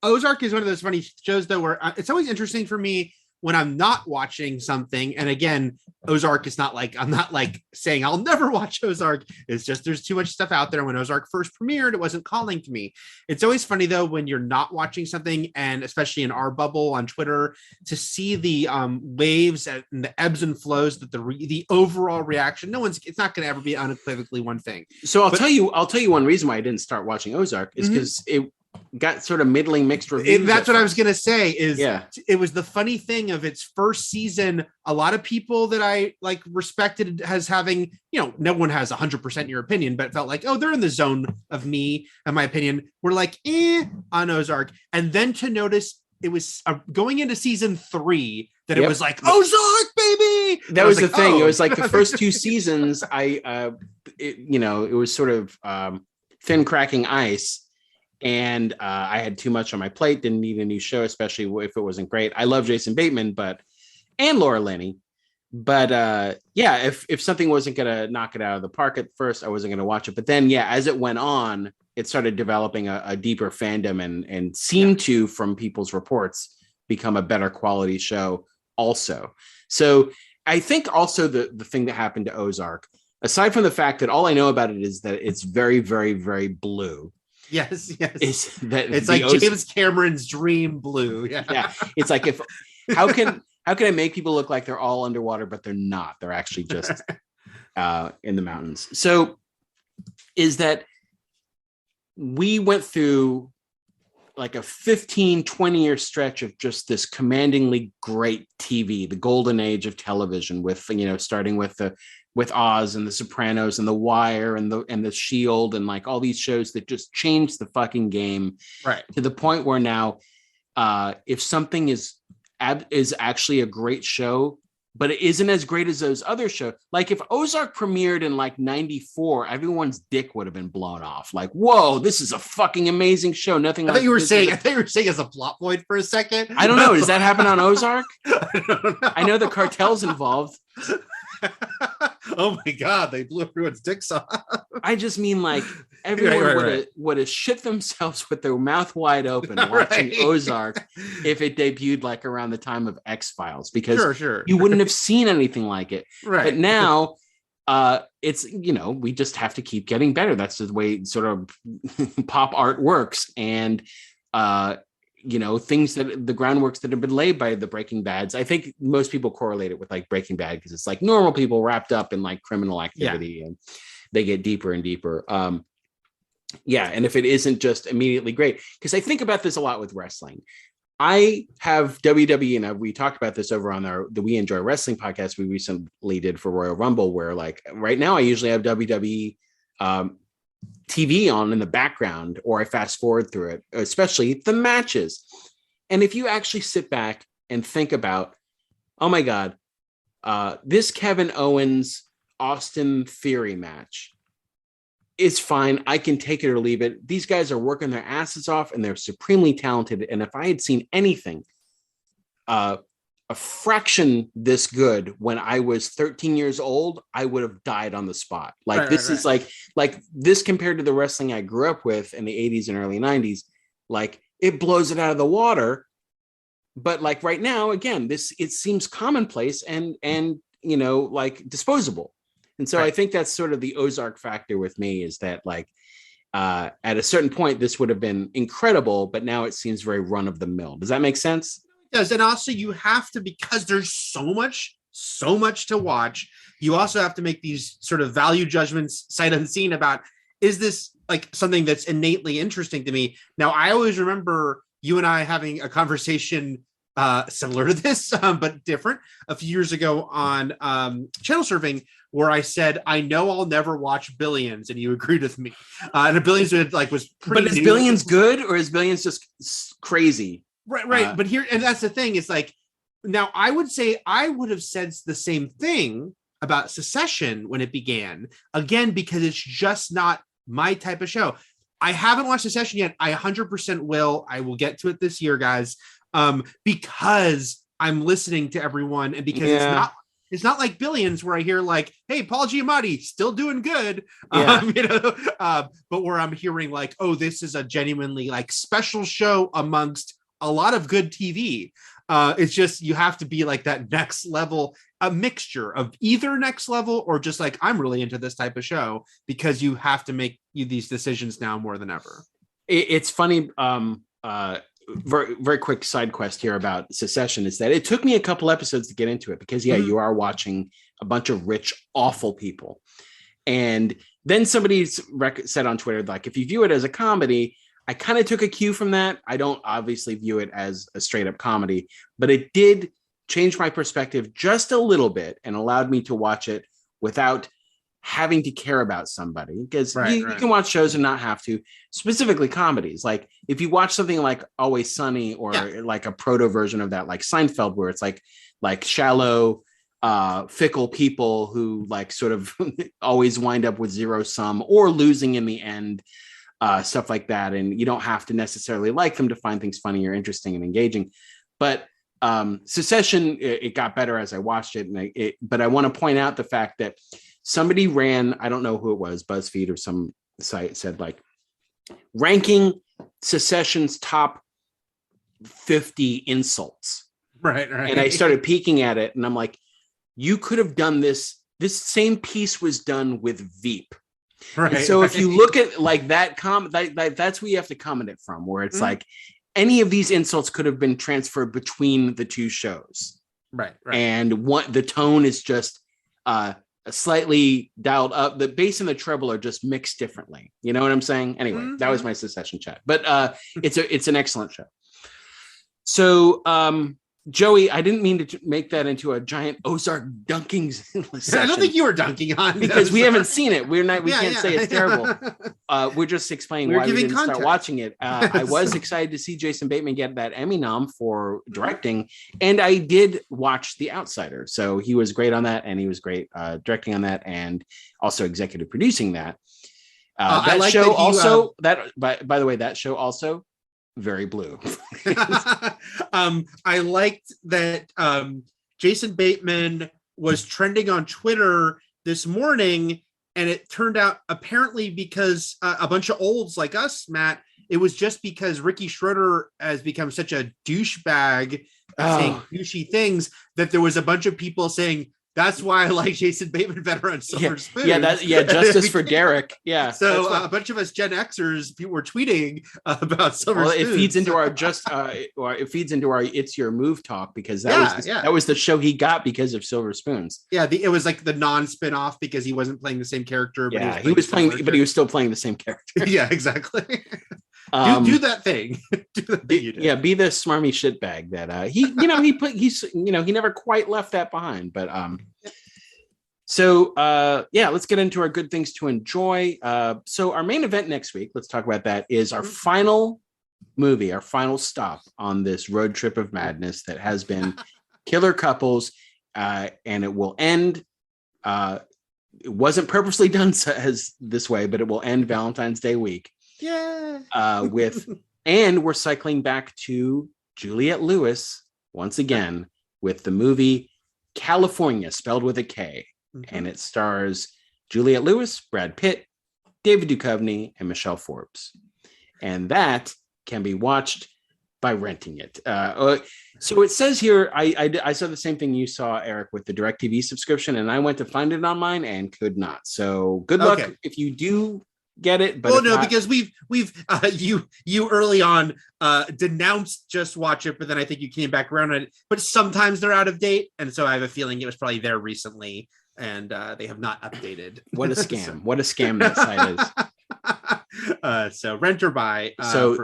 S4: Ozark is one of those funny shows, though, where it's always interesting for me when I'm not watching something. And again, Ozark is not like, I'm not like saying I'll never watch Ozark. It's just there's too much stuff out there. When Ozark first premiered, it wasn't calling to me. It's always funny, though, when you're not watching something, and especially in our bubble on Twitter, to see the waves and the ebbs and flows, that the overall reaction, it's not going to ever be unequivocally one thing.
S3: So I'll tell you one reason why I didn't start watching Ozark is because it got sort of middling mixed reviews.
S4: That's what I was going to say it was the funny thing of its first season. A lot of people that I like respected as having, no one has 100% your opinion, but felt like, oh, they're in the zone of me and my opinion. We're like, on Ozark. And then to notice it was going into season 3 that it was like, Ozark, baby.
S3: That was the thing. It was like the first 2 seasons. It was sort of thin cracking ice. And I had too much on my plate, didn't need a new show, especially if it wasn't great. I love Jason Bateman, and Laura Linney. But if something wasn't going to knock it out of the park at first, I wasn't going to watch it. But then, as it went on, it started developing a deeper fandom and seemed to, from people's reports, become a better quality show also. So I think also the thing that happened to Ozark, aside from the fact that all I know about it is that it's very, very, very blue.
S4: Yes.
S3: It's
S4: like James Cameron's dream blue.
S3: Yeah. It's like how can I make people look like they're all underwater, but they're not. They're actually just in the mountains. So is that we went through like a 15-20 year stretch of just this commandingly great TV, the golden age of television, with starting with Oz and The Sopranos and The Wire and the Shield and like all these shows that just changed the fucking game,
S4: right? To
S3: the point where now, if something is actually a great show, but it isn't as great as those other shows. Like if Ozark premiered in like 94, everyone's dick would have been blown off. Like, whoa, this is a fucking amazing show. Nothing.
S4: I thought you were saying as a plot point for a second.
S3: I don't know. Does that happen on Ozark? I know the cartel's involved.
S4: Oh my god, they blew everyone's dicks off.
S3: I just mean like everyone would have shit themselves with their mouth wide open watching Ozark if it debuted like around the time of X-Files, because you wouldn't have seen anything like it. Right. But now it's we just have to keep getting better. That's the way sort of pop art works. And things that the groundworks that have been laid by the Breaking Bads. I think most people correlate it with like Breaking Bad because it's like normal people wrapped up in like criminal activity and they get deeper and deeper. And if it isn't just immediately great, because I think about this a lot with wrestling. I have WWE, and we talked about this over on the We Enjoy Wrestling podcast we recently did for Royal Rumble, where like right now I usually have WWE TV on in the background, or I fast forward through it, especially the matches. And if you actually sit back and think about, oh my God, this Kevin Owens Austin Theory match is fine. I can take it or leave it. These guys are working their asses off and they're supremely talented. And if I had seen anything, a fraction this good when I was 13 years old, I would have died on the spot. Like this is like this compared to the wrestling I grew up with in the 80s and early 90s, like it blows it out of the water. But like right now, again, it seems commonplace and like disposable. And so I think that's sort of the Ozark factor with me, is that like at a certain point, this would have been incredible, but now it seems very run of the mill. Does that make sense?
S4: Does. And also you have to, because there's so much to watch, you also have to make these sort of value judgments sight unseen about, is this like something that's innately interesting to me? Now, I always remember you and I having a conversation similar to this, but different, a few years ago on channel surfing, where I said, I know I'll never watch Billions, and you agreed with me. And Billions was pretty.
S3: But is Billions good, or is Billions just crazy?
S4: Right. But here, and that's the thing, is like, now I would say I would have said the same thing about Succession when it began, again, because it's just not my type of show. I haven't watched Succession yet. I 100% will. I will get to it this year, guys, because I'm listening to everyone, and because it's not like Billions where I hear like, hey, Paul Giamatti still doing good, but where I'm hearing like, oh, this is a genuinely like special show amongst a lot of good TV. It's just, you have to be like that next level, a mixture of either next level or just like, I'm really into this type of show, because you have to make these decisions now more than ever.
S3: It's funny. Very, very quick side quest here about Succession is that it took me a couple episodes to get into it, because you are watching a bunch of rich, awful people. And then somebody said on Twitter, like, if you view it as a comedy, I kind of took a cue from that. I don't obviously view it as a straight up comedy, but it did change my perspective just a little bit and allowed me to watch it without having to care about somebody, because you can watch shows and not have to, specifically comedies. Like if you watch something like Always Sunny, or like a proto version of that, like Seinfeld, where it's like shallow, fickle people who like sort of always wind up with zero sum or losing in the end, stuff like that. And you don't have to necessarily like them to find things funny or interesting and engaging. But Succession, it got better as I watched it. And but I want to point out the fact that somebody ran, I don't know who it was, BuzzFeed or some site, said like ranking Succession's top 50 insults.
S4: Right.
S3: And I started peeking at it, and I'm like, you could have done this. This same piece was done with Veep. Right. And so if you look at like that that's where you have to comment it from, where it's like any of these insults could have been transferred between the two shows. Right. And the tone is just slightly dialed up. The bass and the treble are just mixed differently. You know what I'm saying? Anyway, that was my Succession chat, but it's an excellent show. So, Joey, I didn't mean to make that into a giant Ozark dunking session.
S4: I don't think you were dunking on,
S3: because we haven't seen it. We can't say it's terrible. We're just explaining why we didn't start watching it. I was excited to see Jason Bateman get that Emmy nom for directing, and I did watch The Outsider. So he was great on that, and he was great directing on that, and also executive producing that. That show that also by the way, that show also very blue.
S4: I liked that Jason Bateman was trending on Twitter this morning, and it turned out apparently because a bunch of olds like us, Matt, it was just because Ricky Schroeder has become such a douchebag saying douchey things that there was a bunch of people saying, that's why I like Jason Bateman better on Silver Spoon.
S3: Justice for Derek. Yeah.
S4: So a bunch of us Gen Xers, people were tweeting about Silver Spoon.
S3: It feeds into our It's Your Move talk, because that was the show he got because of Silver Spoons.
S4: Yeah, it was like the non-spin-off because he wasn't playing the same character. But
S3: he was still playing the same character.
S4: Yeah, exactly. Do that thing.
S3: Be the smarmy shitbag that he never quite left that behind. But let's get into our good things to enjoy. So our main event next week, let's talk about that, is our final movie, our final stop on this road trip of madness that has been Killer Couples, and it will end. It wasn't purposely done as this way, but it will end Valentine's Day week.
S4: Yeah.
S3: And we're cycling back to Juliette Lewis once again with the movie California, spelled with a K. And it stars Juliette Lewis, Brad Pitt, David Duchovny, and Michelle Forbes. And that can be watched by renting it. So it says here, I saw the same thing you saw, Eric, with the DirecTV subscription, and I went to find it on mine and could not. So good luck if you do get it. But
S4: because we've you early on denounced Just Watch It, but then I think you came back around on it. But sometimes they're out of date, and so I have a feeling it was probably there recently, and they have not updated.
S3: What a scam! What a scam that site is.
S4: So rent or buy.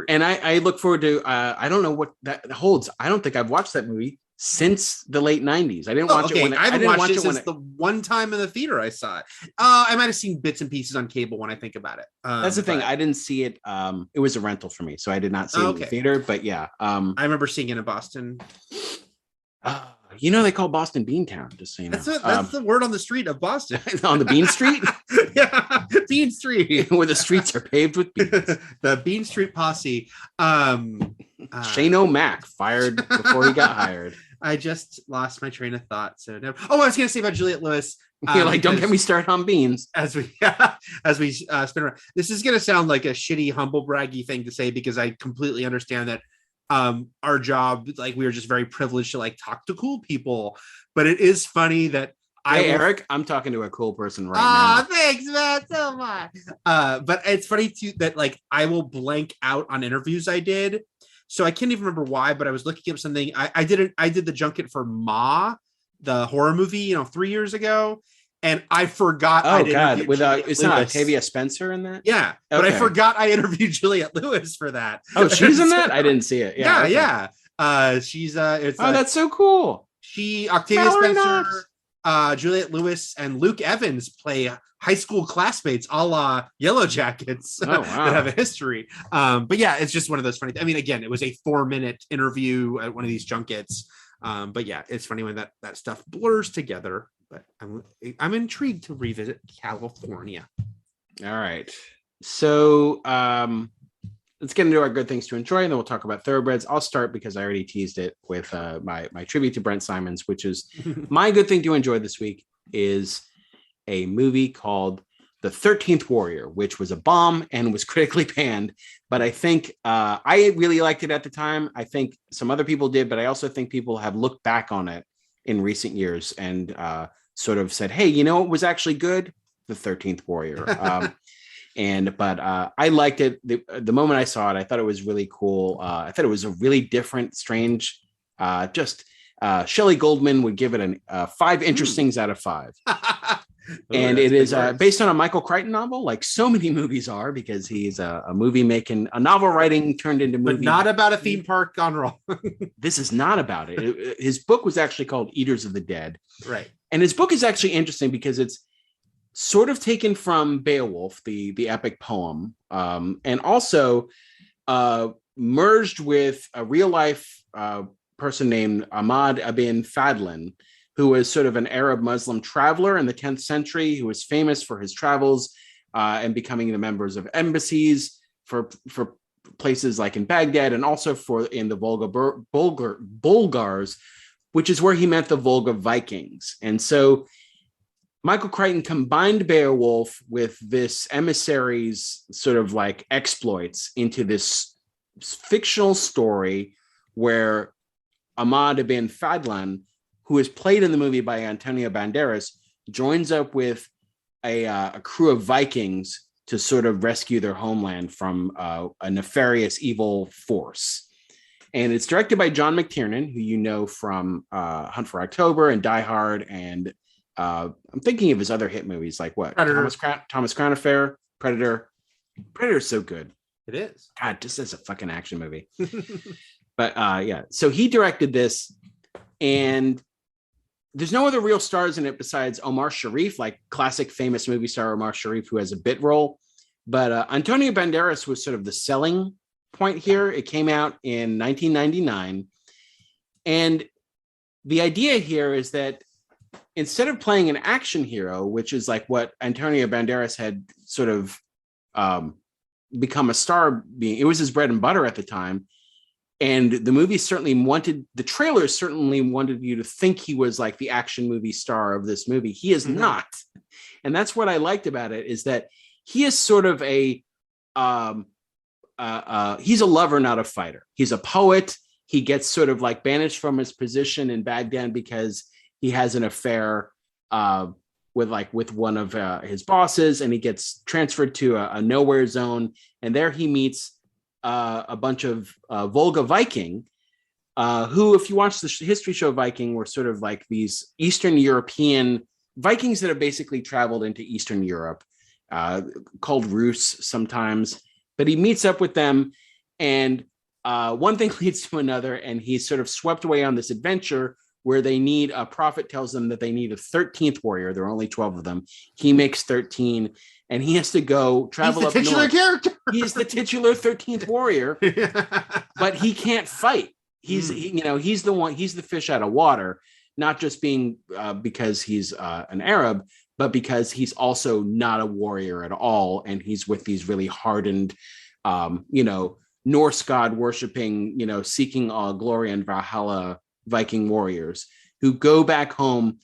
S3: And I look forward to. I don't know what that holds. I don't think I've watched that movie since the late 90s. I didn't watch it when
S4: I haven't watched it since
S3: it,
S4: the one time in the theater I saw it. I might have seen bits and pieces on cable when I think about it.
S3: That's the thing. I didn't see it. It was a rental for me, so I did not see it in the theater. But yeah, I
S4: remember seeing it in Boston.
S3: They call Boston Beantown. Just so you know,
S4: that's the word on the street of Boston.
S3: On the Bean Street.
S4: Yeah, Bean Street,
S3: where the streets are paved with beans.
S4: The Bean Street Posse.
S3: Shane O'Mac fired before he got hired.
S4: I just lost my train of thought. So never. Oh, I was going to say about Juliette Lewis.
S3: You're like, don't get me started on beans.
S4: As we spin around. This is going to sound like a shitty, humble braggy thing to say because I completely understand that our job, like we are just very privileged to like talk to cool people. But it is funny that
S3: Eric, I'm talking to a cool person right now.
S4: Oh, thanks, man, so much. But it's funny too that like I will blank out on interviews I did. So I can't even remember why, but I was looking up something. I did the junket for Ma, the horror movie, 3 years ago, and I forgot.
S3: Oh God, with it's not Octavia Spencer in that?
S4: Yeah, but I forgot I interviewed Juliette Lewis for that.
S3: Oh, she's in that? I didn't see it. Yeah,
S4: yeah. She's
S3: that's so cool.
S4: Octavia Spencer, Juliette Lewis, and Luke Evans play high school classmates a la Yellow Jackets that have a history. But yeah, it's just one of those funny. I mean, again, it was a 4-minute interview at one of these junkets. But yeah, it's funny when that stuff blurs together. But I'm intrigued to revisit California.
S3: All right. So let's get into our good things to enjoy, and then we'll talk about Thoroughbreds. I'll start because I already teased it with my tribute to Brent Simons, which is my good thing to enjoy this week is a movie called The 13th Warrior, which was a bomb and was critically panned. But I think I really liked it at the time. I think some other people did, but I also think people have looked back on it in recent years and sort of said, hey, what was actually good? The 13th Warrior. But I liked it. The moment I saw it, I thought it was really cool. I thought it was a really different, strange, Shelley Goldman would give it 5 interestings out of 5. And it is based on a Michael Crichton novel, like so many movies are, because he's a novel writing turned into movie.
S4: But not about a theme park gone wrong.
S3: This is not about it. His book was actually called Eaters of the Dead.
S4: Right.
S3: And his book is actually interesting because it's sort of taken from Beowulf, the epic poem, and also merged with a real life person named Ahmad ibn Fadlan, who was sort of an Arab Muslim traveler in the 10th century, who was famous for his travels and becoming the members of embassies for places like in Baghdad, and also in the Bulgars, which is where he met the Volga Vikings. And so Michael Crichton combined Beowulf with this emissary's sort of like exploits into this fictional story where Ahmad ibn Fadlan, who is played in the movie by Antonio Banderas, joins up with a crew of Vikings to sort of rescue their homeland from a nefarious evil force. And it's directed by John McTiernan, who you know from Hunt for October and Die Hard, and I'm thinking of his other hit movies like what?
S4: Predator.
S3: Thomas Crown Affair, Predator. Predator's so good.
S4: It is.
S3: God, just as a fucking action movie. But yeah, so he directed this, and there's no other real stars in it besides Omar Sharif, like classic famous movie star Omar Sharif, who has a bit role. But Antonio Banderas was sort of the selling point here. It came out in 1999. And the idea here is that instead of playing an action hero, which is like what Antonio Banderas had sort of become a star being, it was his bread and butter at the time. And the trailer certainly wanted you to think he was like the action movie star of this movie. He is not. And that's what I liked about it, is that he is sort of he's a lover, not a fighter. He's a poet. He gets sort of like banished from his position in Baghdad because he has an affair with one of his bosses, and he gets transferred to a nowhere zone. And there he meets a bunch of Volga Viking, who, if you watch the history show Viking, were sort of like these Eastern European Vikings that have basically traveled into Eastern Europe, called Rus sometimes. But he meets up with them, and one thing leads to another, and he's sort of swept away on this adventure where a prophet tells them that they need a 13th warrior. There are only 12 of them. He makes 13, and he has to go travel up north. He's the titular character. He's the titular 13th warrior, but he can't fight. He's the fish out of water, not just being because he's an Arab, but because he's also not a warrior at all, and he's with these really hardened, Norse god worshiping, seeking all glory and Valhalla Viking warriors who go back home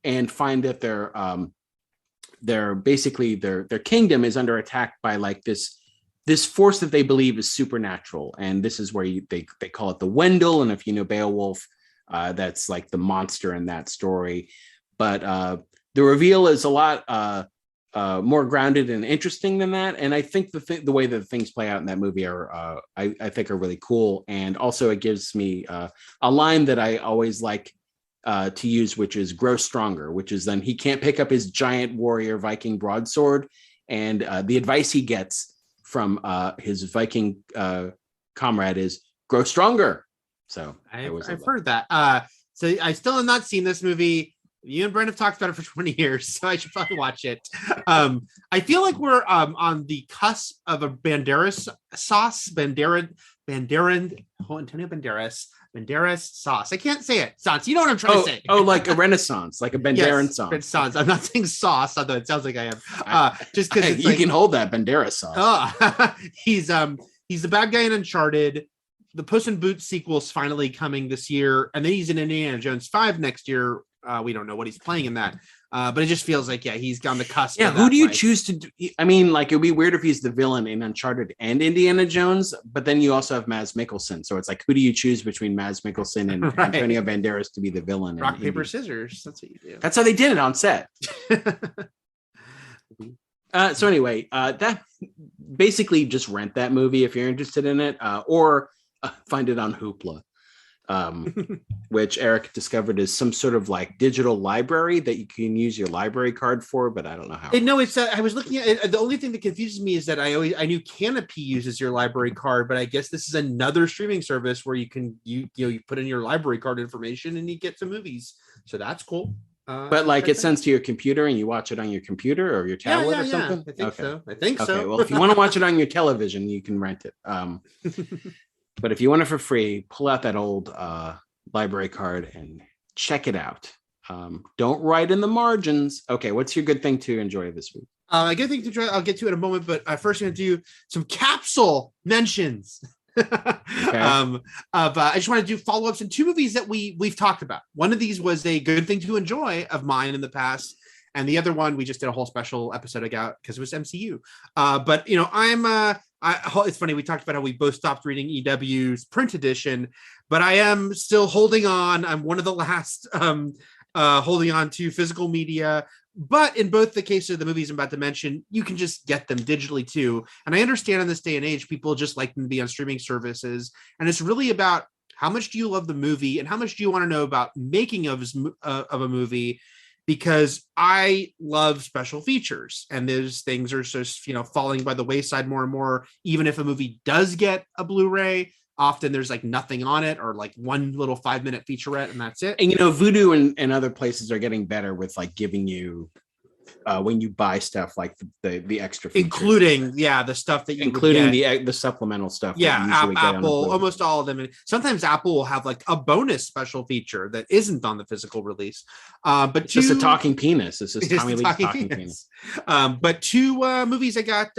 S3: and find that their kingdom is under attack by like this force that they believe is supernatural, and this is where they call it the Wendell. And if you know Beowulf, that's like the monster in that story. But the reveal is a lot more grounded and interesting than that. And I think the way that things play out in that movie are, I think, are really cool. And also it gives me a line that I always like to use, which is grow stronger, which is then he can't pick up his giant warrior Viking broadsword. And the advice he gets from his Viking comrade is grow stronger. So I've heard that.
S4: So I still have not seen this movie. You and Brent have talked about it for 20 years, so I should probably watch it. I feel like we're on the cusp of a Banderas sauce. Antonio Banderas sauce. I can't say it. Sauce. You know what I'm trying to say.
S3: Like a Renaissance, like a Banderan sauce.
S4: Renaissance. I'm not saying sauce, although it sounds like I am. Just because
S3: you can hold that Banderas sauce.
S4: He's the bad guy in Uncharted. The Puss in Boots sequel is finally coming this year, and then he's in Indiana Jones 5 next year. We don't know what he's playing in that, but it just feels like he's on the cusp.
S3: Yeah, who do you choose to do? I mean, like, it'd be weird if he's the villain in Uncharted and Indiana Jones, but then you also have Mads Mikkelsen. So it's like, who do you choose betwing Mads Mikkelsen and Antonio Banderas to be the villain?
S4: Rock, paper, scissors. That's what you do.
S3: That's how they did it on set. So anyway, that basically just rent that movie if you're interested in it, or find it on Hoopla. Which Eric discovered is some sort of like digital library that you can use your library card for, but I don't know how.
S4: No, it's I was looking at it. The only thing that confuses me is that I knew Canopy uses your library card, but I guess this is another streaming service where you put in your library card information and you get some movies. So that's cool.
S3: But like it sends to your computer and you watch it on your computer or your tablet or something?
S4: I think so.
S3: Well, if you want to watch it on your television, you can rent it. But if you want it for free, pull out that old library card and check it out. Don't write in the margins. Okay, what's your good thing to enjoy this week?
S4: A good thing to enjoy, I'll get to in a moment, but first I'm going to do some capsule mentions. Okay. I just want to do follow-ups in 2 movies that we've talked about. One of these was a good thing to enjoy of mine in the past, and the other one we just did a whole special episode about because it was MCU. But it's funny, we talked about how we both stopped reading EW's print edition, but I am still holding on. I'm one of the last holding on to physical media. But in both the cases of the movies I'm about to mention, you can just get them digitally too. And I understand in this day and age, people just like them to be on streaming services. And it's really about how much do you love the movie and how much do you want to know about making of a movie? Because I love special features, and those things are just, falling by the wayside more and more. Even if a movie does get a Blu-ray, often there's like nothing on it or like one little 5-minute featurette and that's it.
S3: And, Vudu and other places are getting better with like giving you when you buy stuff like the extra features.
S4: Including the stuff that you
S3: the supplemental stuff.
S4: Apple, almost all of them. And sometimes Apple will have like a bonus special feature that isn't on the physical release. But
S3: it's just a talking penis. It's just Tommy Lee's talking penis.
S4: But 2 movies I got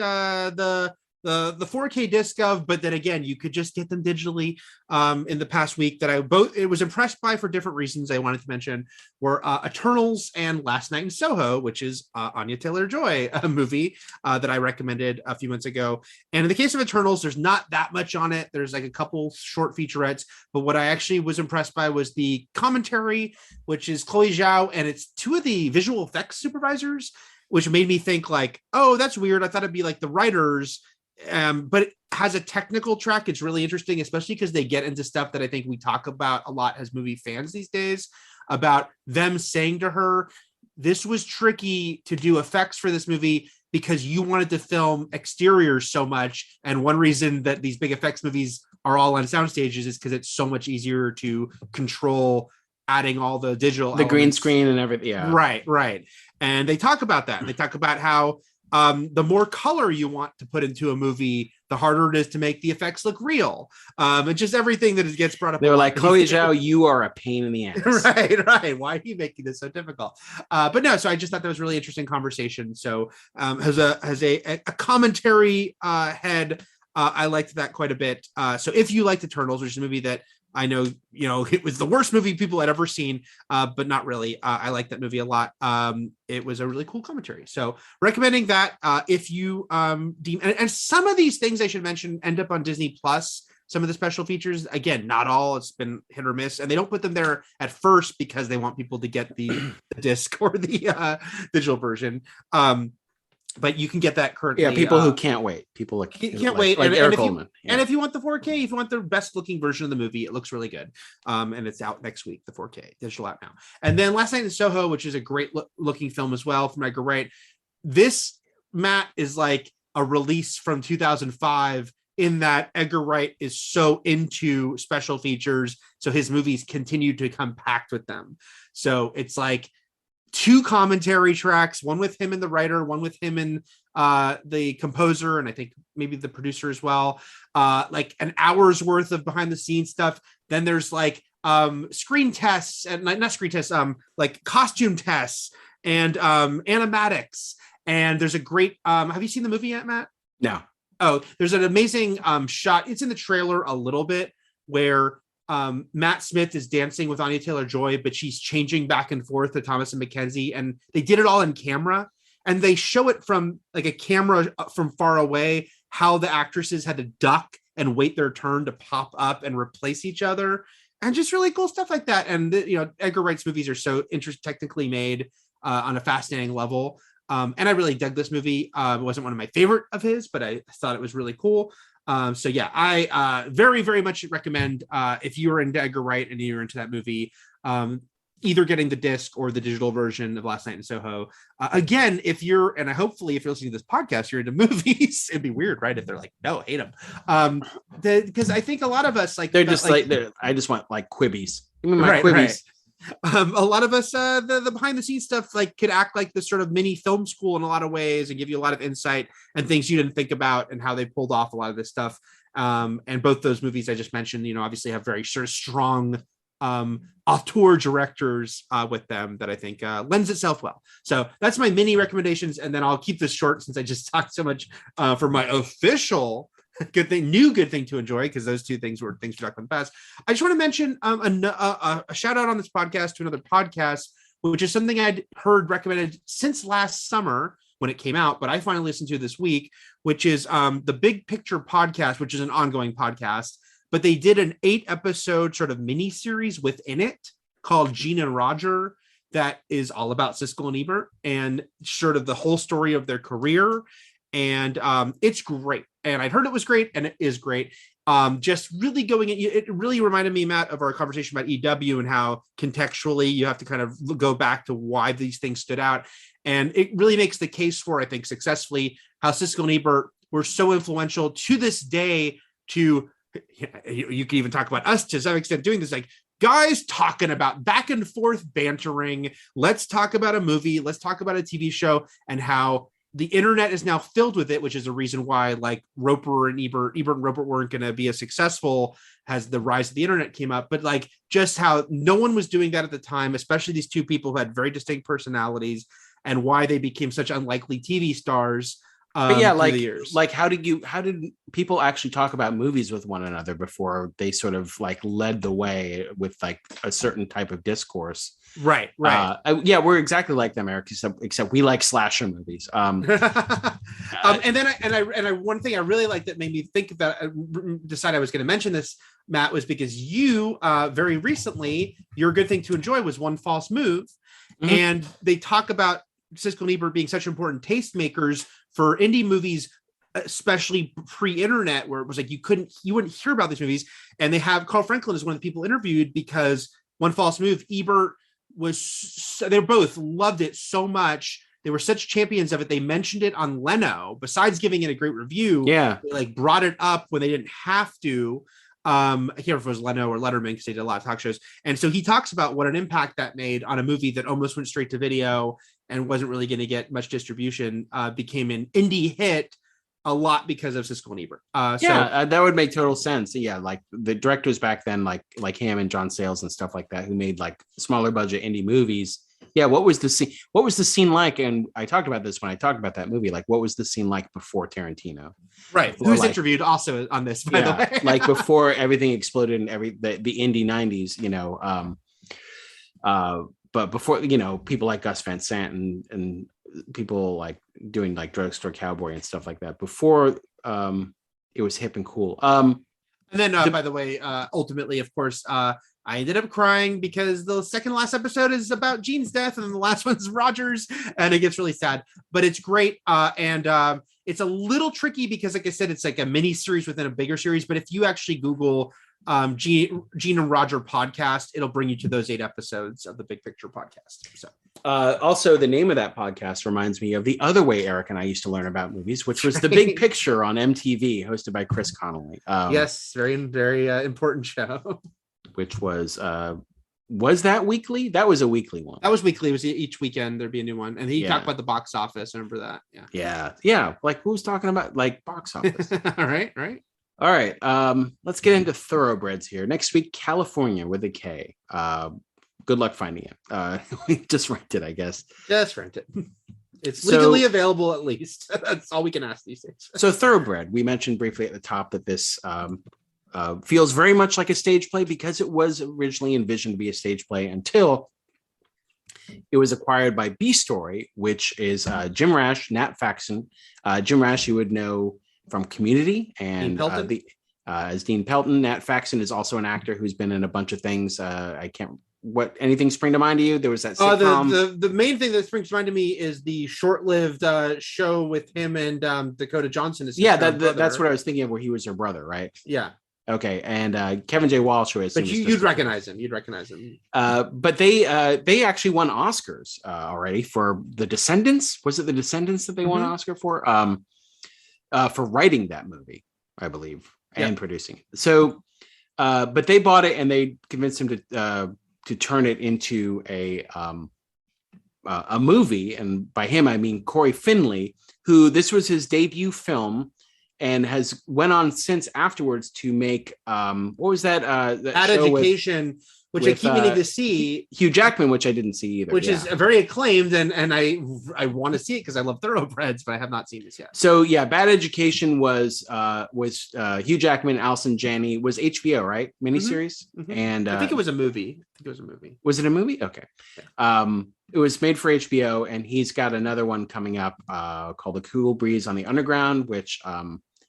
S4: the 4K disc of, but then again, you could just get them digitally in the past week that it was impressed by for different reasons I wanted to mention were Eternals and Last Night in Soho, which is Anya Taylor-Joy, a movie that I recommended a few months ago. And in the case of Eternals, there's not that much on it. There's like a couple short featurettes, but what I actually was impressed by was the commentary, which is Chloe Zhao, and it's 2 of the visual effects supervisors, which made me think like, oh, that's weird. I thought it'd be like the writers. But it has a technical track. It's really interesting, especially because they get into stuff that I think we talk about a lot as movie fans these days, about them saying to her, this was tricky to do effects for this movie. because you wanted to film exteriors so much. And one reason that these big effects movies are all on sound stages is because it's so much easier to control adding all the digital
S3: the green
S4: elements.
S3: screen and everything. Yeah.
S4: Right. And they talk about that. They talk about how the more color you want to put into a movie, the harder it is to make the effects look real. And just everything that gets brought up.
S3: They were like, Chloe Zhao, you are a pain in the ass.
S4: Right. Why are you making this so difficult? But no, so I just thought that was a really interesting conversation. So has a commentary head. I liked that quite a bit. So if you like the Turtles, which is a movie that I know, it was the worst movie people had ever seen, but not really. I like that movie a lot. It was a really cool commentary. So recommending that if you deem, and some of these things I should mention end up on Disney Plus. Some of the special features, again, not all. It's been hit or miss, and they don't put them there at first because they want people to get the disc or the digital version. But you can get that currently.
S3: Yeah, people who can't wait. People like
S4: can't wait.
S3: Like
S4: and,
S3: Eric
S4: and
S3: Coleman.
S4: And if you want the 4K, if you want the best looking version of the movie, it looks really good. And it's out next week, the 4K digital out now. And then Last Night in Soho, which is a great looking film as well from Edgar Wright. This, Matt, is like a release from 2005 in that Edgar Wright is so into special features. So his movies continue to come packed with them. So it's like 2 commentary tracks, one with him and the writer, one with him and the composer, and I think maybe the producer as well. Like an hour's worth of behind the scenes stuff. Then there's like screen tests and not screen tests, like costume tests and animatics. And there's a great have you seen the movie yet, Matt?
S3: No.
S4: Oh, there's an amazing shot. It's in the trailer a little bit where Matt Smith is dancing with Anya Taylor-Joy, but she's changing back and forth to Thomas and Mackenzie, and they did it all in camera, and they show it from like a camera from far away, how the actresses had to duck and wait their turn to pop up and replace each other, and just really cool stuff like that. And Edgar Wright's movies are so technically made on a fascinating level. And I really dug this movie. It wasn't one of my favorite of his, but I thought it was really cool. So yeah, I very, very much recommend if you're into Edgar Wright and you're into that movie, either getting the disc or the digital version of Last Night in Soho. Again, hopefully if you're listening to this podcast, you're into movies. It'd be weird, right? If they're like, no, hate them. Because I think a lot of us
S3: they're just I just want like quibbies. Give me my
S4: right,
S3: quibbies.
S4: Right. A lot of us, the behind the scenes stuff, like could act like this sort of mini film school in a lot of ways and give you a lot of insight and things you didn't think about and how they pulled off a lot of this stuff. And both those movies I just mentioned, obviously have very sort of strong auteur directors with them that I think lends itself well. So that's my mini recommendations. And then I'll keep this short since I just talked so much for my official good thing to enjoy, because those two things were things we talked about in the past. I just want to mention a shout out on this podcast to another podcast, which is something I'd heard recommended since last summer when it came out, but I finally listened to this week, which is the Big Picture Podcast, which is an ongoing podcast, but they did an 8-episode sort of mini series within it called Gene and Roger that is all about Siskel and Ebert and sort of the whole story of their career. And it's great. And I'd heard it was great, and it is great. Just really going in, it really reminded me, Matt, of our conversation about EW and how contextually you have to kind of go back to why these things stood out. And it really makes the case for, I think, successfully how Siskel and Ebert were so influential to this day to, you can even talk about us to some extent doing this, like guys talking about back and forth bantering. Let's talk about a movie. Let's talk about a TV show, and how the internet is now filled with it, which is a reason why like Ebert and Roper weren't going to be as successful as the rise of the internet came up. But like just how no one was doing that at the time, especially these two people who had very distinct personalities, and why they became such unlikely TV stars.
S3: But yeah,
S4: through the years.
S3: like how did people actually talk about movies with one another before they sort of like led the way with like a certain type of discourse?
S4: Right.
S3: Yeah, we're exactly like them, Eric, except we like slasher movies.
S4: And then I one thing I really liked that made me think that decide I was going to mention this, Matt, was because you very recently, your good thing to enjoy was One False Move, and they talk about Siskel and Ebert being such important tastemakers for indie movies, especially pre-internet, where it was like you wouldn't hear about these movies. And they have Carl Franklin as one of the people interviewed because One False Move, Ebert they both loved it so much they were such champions of it. They mentioned it on Leno. Besides giving it a great review,
S3: Yeah,
S4: they like brought it up when they didn't have to. I can't remember if it was Leno or Letterman because they did a lot of talk shows. And so he talks about what an impact that made on a movie that almost went straight to video and wasn't really going to get much distribution, became an indie hit a lot because of Siskel and Ebert.
S3: that would make total sense. Yeah, like the directors back then, like him and John Sayles and stuff like that, who made like smaller budget indie movies. Yeah, what was the scene? What was the scene like? And I talked about this when I talked about that movie. Like, what was the scene like before Tarantino?
S4: Right. Who's interviewed also on this, by the way.
S3: Like before everything exploded in the indie 90s, but before, people like Gus Van Sant and people like doing like Drugstore Cowboy and stuff like that before it was hip and cool.
S4: And then, by the way, ultimately, of course, I ended up crying because the second last episode is about Gene's death, and then the last one's Roger's, and it gets really sad. But it's great, and it's a little tricky because, like I said, it's like a mini series within a bigger series. But if you actually Google Gene and Roger podcast, it'll bring you to those 8 episodes of the Big Picture podcast. So,
S3: also, the name of that podcast reminds me of the other way Eric and I used to learn about movies, which was The Big Picture on MTV, hosted by Chris Connolly.
S4: Yes, very, very important show.
S3: Which was that weekly? That was a weekly one.
S4: That was weekly. It was each weekend there'd be a new one, and he talked about the box office. I remember that.
S3: Yeah. Like, who's talking about like box office?
S4: All right.
S3: All right. Let's get into Thoroughbreds here. Next week, California with a K. Good luck finding it. We just rent it, I guess.
S4: Just rent it. It's legally available, at least. That's all we can ask these days.
S3: So Thoroughbred, we mentioned briefly at the top that this feels very much like a stage play because it was originally envisioned to be a stage play until it was acquired by B Story, which is Jim Rash, Nat Faxon. Jim Rash, you would know from Community and as Dean Pelton. Nat Faxon is also an actor who's been in a bunch of things. Anything spring to mind to you? There was that sitcom.
S4: The main thing that springs to mind to me is the short-lived show with him and Dakota Johnson.
S3: That's what I was thinking of, where he was her brother, right?
S4: Yeah.
S3: Okay, and Kevin J. Walsh,
S4: but you'd recognize him.
S3: But they actually won Oscars already for The Descendants. Was it The Descendants that they won an Oscar for writing that movie, I believe, and producing it. So, but they bought it and they convinced him to turn it into a movie. And by him, I mean Corey Finley, who this was his debut film. And has went on since afterwards to make what was that? That
S4: Education, which I keep meaning to see.
S3: Hugh Jackman, which I didn't see either.
S4: Which is very acclaimed, and I want to see it because I love Thoroughbreds, but I have not seen this yet.
S3: So yeah, Bad Education was Hugh Jackman, Allison Janney, was HBO, right? Miniseries, and
S4: I think it was a movie.
S3: Was it a movie? Okay. Yeah. It was made for HBO, and he's got another one coming up called The Cool Breeze on the Underground, which.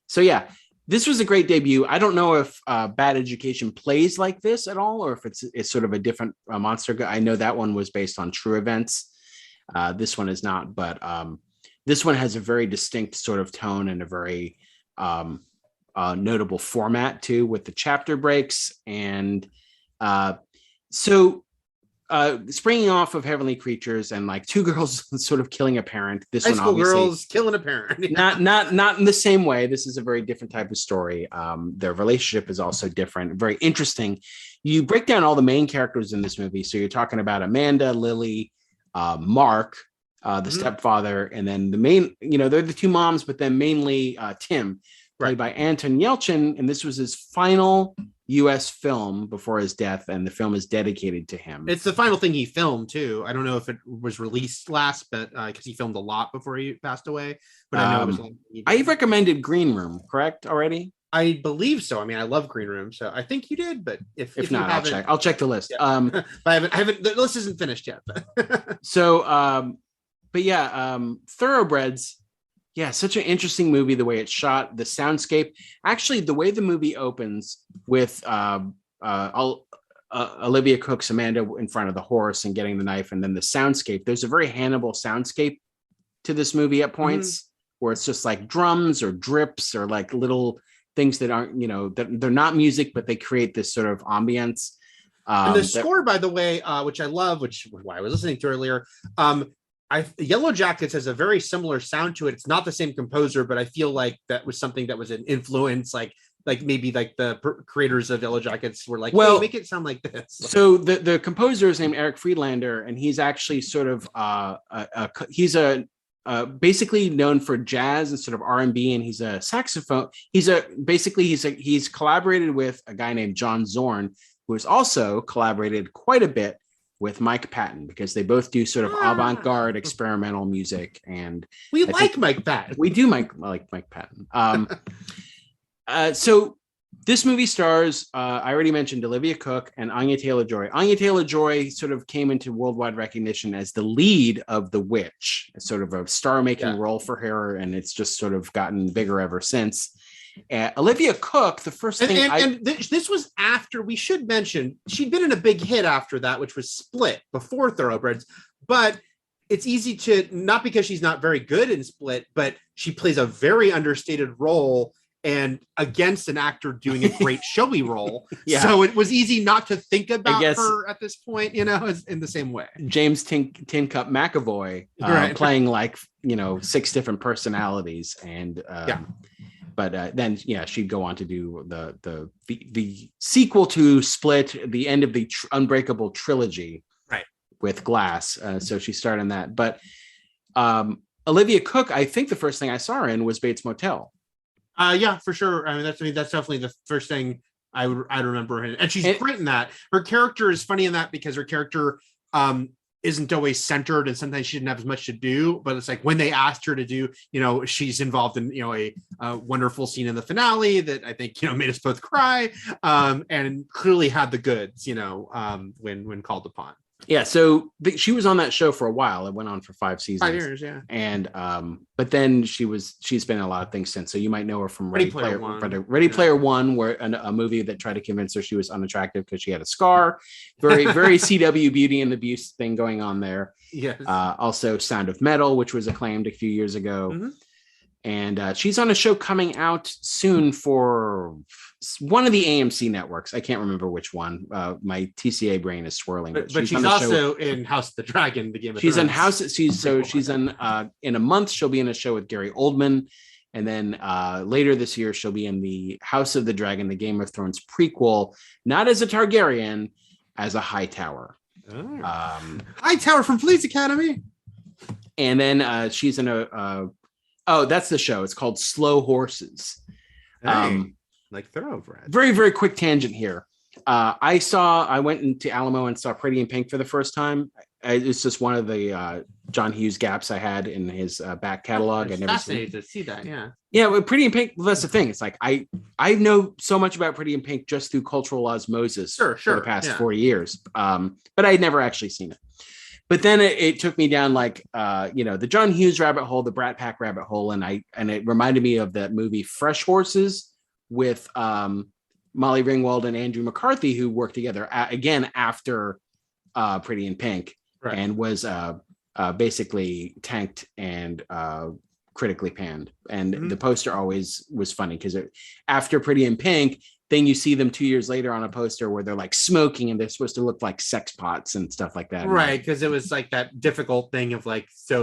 S3: So yeah, this was a great debut. I don't know if Bad Education plays like this at all, or if it's sort of a different monster. I know that one was based on true events. This one is not, but this one has a very distinct sort of tone and a very notable format too, with the chapter breaks. And springing off of Heavenly Creatures and like two girls sort of killing a parent. This one obviously
S4: girls killing a parent.
S3: not in the same way. This is a very different type of story. Their relationship is also different, very interesting. You break down all the main characters in this movie. So you're talking about Amanda, Lily, Mark, the stepfather, and then the main, they're the two moms, but then mainly Tim, played by Anton Yelchin. And this was his final U.S. film before his death, and the film is dedicated to him.
S4: It's the final thing he filmed too. I don't know if it was released last, but because he filmed a lot before he passed away. But I know it was.
S3: I recommended Green Room, correct already?
S4: I believe so. I mean, I love Green Room, so I think you did. But if
S3: not, I'll check the list.
S4: Yeah. But I haven't. The list isn't finished yet.
S3: Thoroughbreds. Yeah, such an interesting movie, the way it's shot, the soundscape. Actually, the way the movie opens with Olivia Cooke's Amanda in front of the horse and getting the knife, and then the soundscape. There's a very Hannibal soundscape to this movie at points where it's just like drums or drips or like little things that aren't, they're not music, but they create this sort of ambience.
S4: And the score, by the way, which I love, which why I was listening to earlier, Yellow Jackets has a very similar sound to it. It's not the same composer, but I feel like that was something that was an influence, like maybe like the creators of Yellow Jackets were like, well, hey, make it sound like this.
S3: So the composer is named Eric Friedlander, and he's actually sort of he's basically known for jazz and sort of R&B, and he's a saxophone. He's collaborated with a guy named John Zorn, who has also collaborated quite a bit with Mike Patton, because they both do sort of avant-garde experimental music. And
S4: we like Mike Patton.
S3: We do like Mike Patton. So this movie stars, I already mentioned Olivia Cooke and Anya Taylor-Joy. Anya Taylor-Joy sort of came into worldwide recognition as the lead of The Witch, sort of a star-making role for her, and it's just sort of gotten bigger ever since. Olivia Cooke, the first thing
S4: this was after, we should mention, she'd been in a big hit after that, which was Split, before Thoroughbreds, but it's easy to, not because she's not very good in Split, but she plays a very understated role and against an actor doing a great showy role. So it was easy not to think about her at this point, in the same way.
S3: James Tin Cup McAvoy playing 6 different personalities. And but then she'd go on to do the sequel to Split, the end of the Unbreakable trilogy, right, with Glass. So she starred in that. But Olivia Cooke, I think the first thing I saw her in was Bates Motel.
S4: Yeah, for sure. I mean, that's definitely the first thing I remember her in. And she's great in that. Her character is funny in that because her character isn't always centered, and sometimes she didn't have as much to do, but it's like when they asked her to do, she's involved in, a wonderful scene in the finale that I think, made us both cry, and clearly had the goods, when called upon.
S3: Yeah, so she was on that show for a while. It went on for 5 seasons.
S4: 5 years, yeah.
S3: And but then she's been in a lot of things since. So you might know her from Ready Player One, where a movie that tried to convince her she was unattractive because she had a scar. Very, very CW Beauty and the Beast thing going on there.
S4: Yes.
S3: Also Sound of Metal, which was acclaimed a few years ago. Mm-hmm. And she's on a show coming out soon for one of the AMC networks. I can't remember which one. My TCA brain is swirling.
S4: But she's also in House of the Dragon, the Game of
S3: Thrones.
S4: In
S3: a month she'll be in a show with Gary Oldman, and then later this year she'll be in the House of the Dragon, the Game of Thrones prequel, not as a Targaryen, as a Hightower.
S4: Hightower from Police Academy.
S3: And then she's in that's the show. It's called Slow Horses.
S4: Like Thoroughbreds.
S3: Very, very quick tangent here. I went into Alamo and saw Pretty in Pink for the first time. It's just one of the John Hughes gaps I had in his back catalog.
S4: It's fascinating to see that.
S3: Yeah, but Pretty in Pink, that's the thing. It's like I know so much about Pretty in Pink just through cultural osmosis for the past 40 years. But I had never actually seen it. But then it took me down the John Hughes rabbit hole, the Brat Pack rabbit hole, and it reminded me of that movie Fresh Horses with Molly Ringwald and Andrew McCarthy, who worked together again after Pretty in Pink, and was basically tanked and critically panned. And the poster always was funny because after Pretty in Pink, then you see them 2 years later on a poster where they're like smoking and they're supposed to look like sex pots and stuff like that.
S4: Right. Because it was like that difficult thing of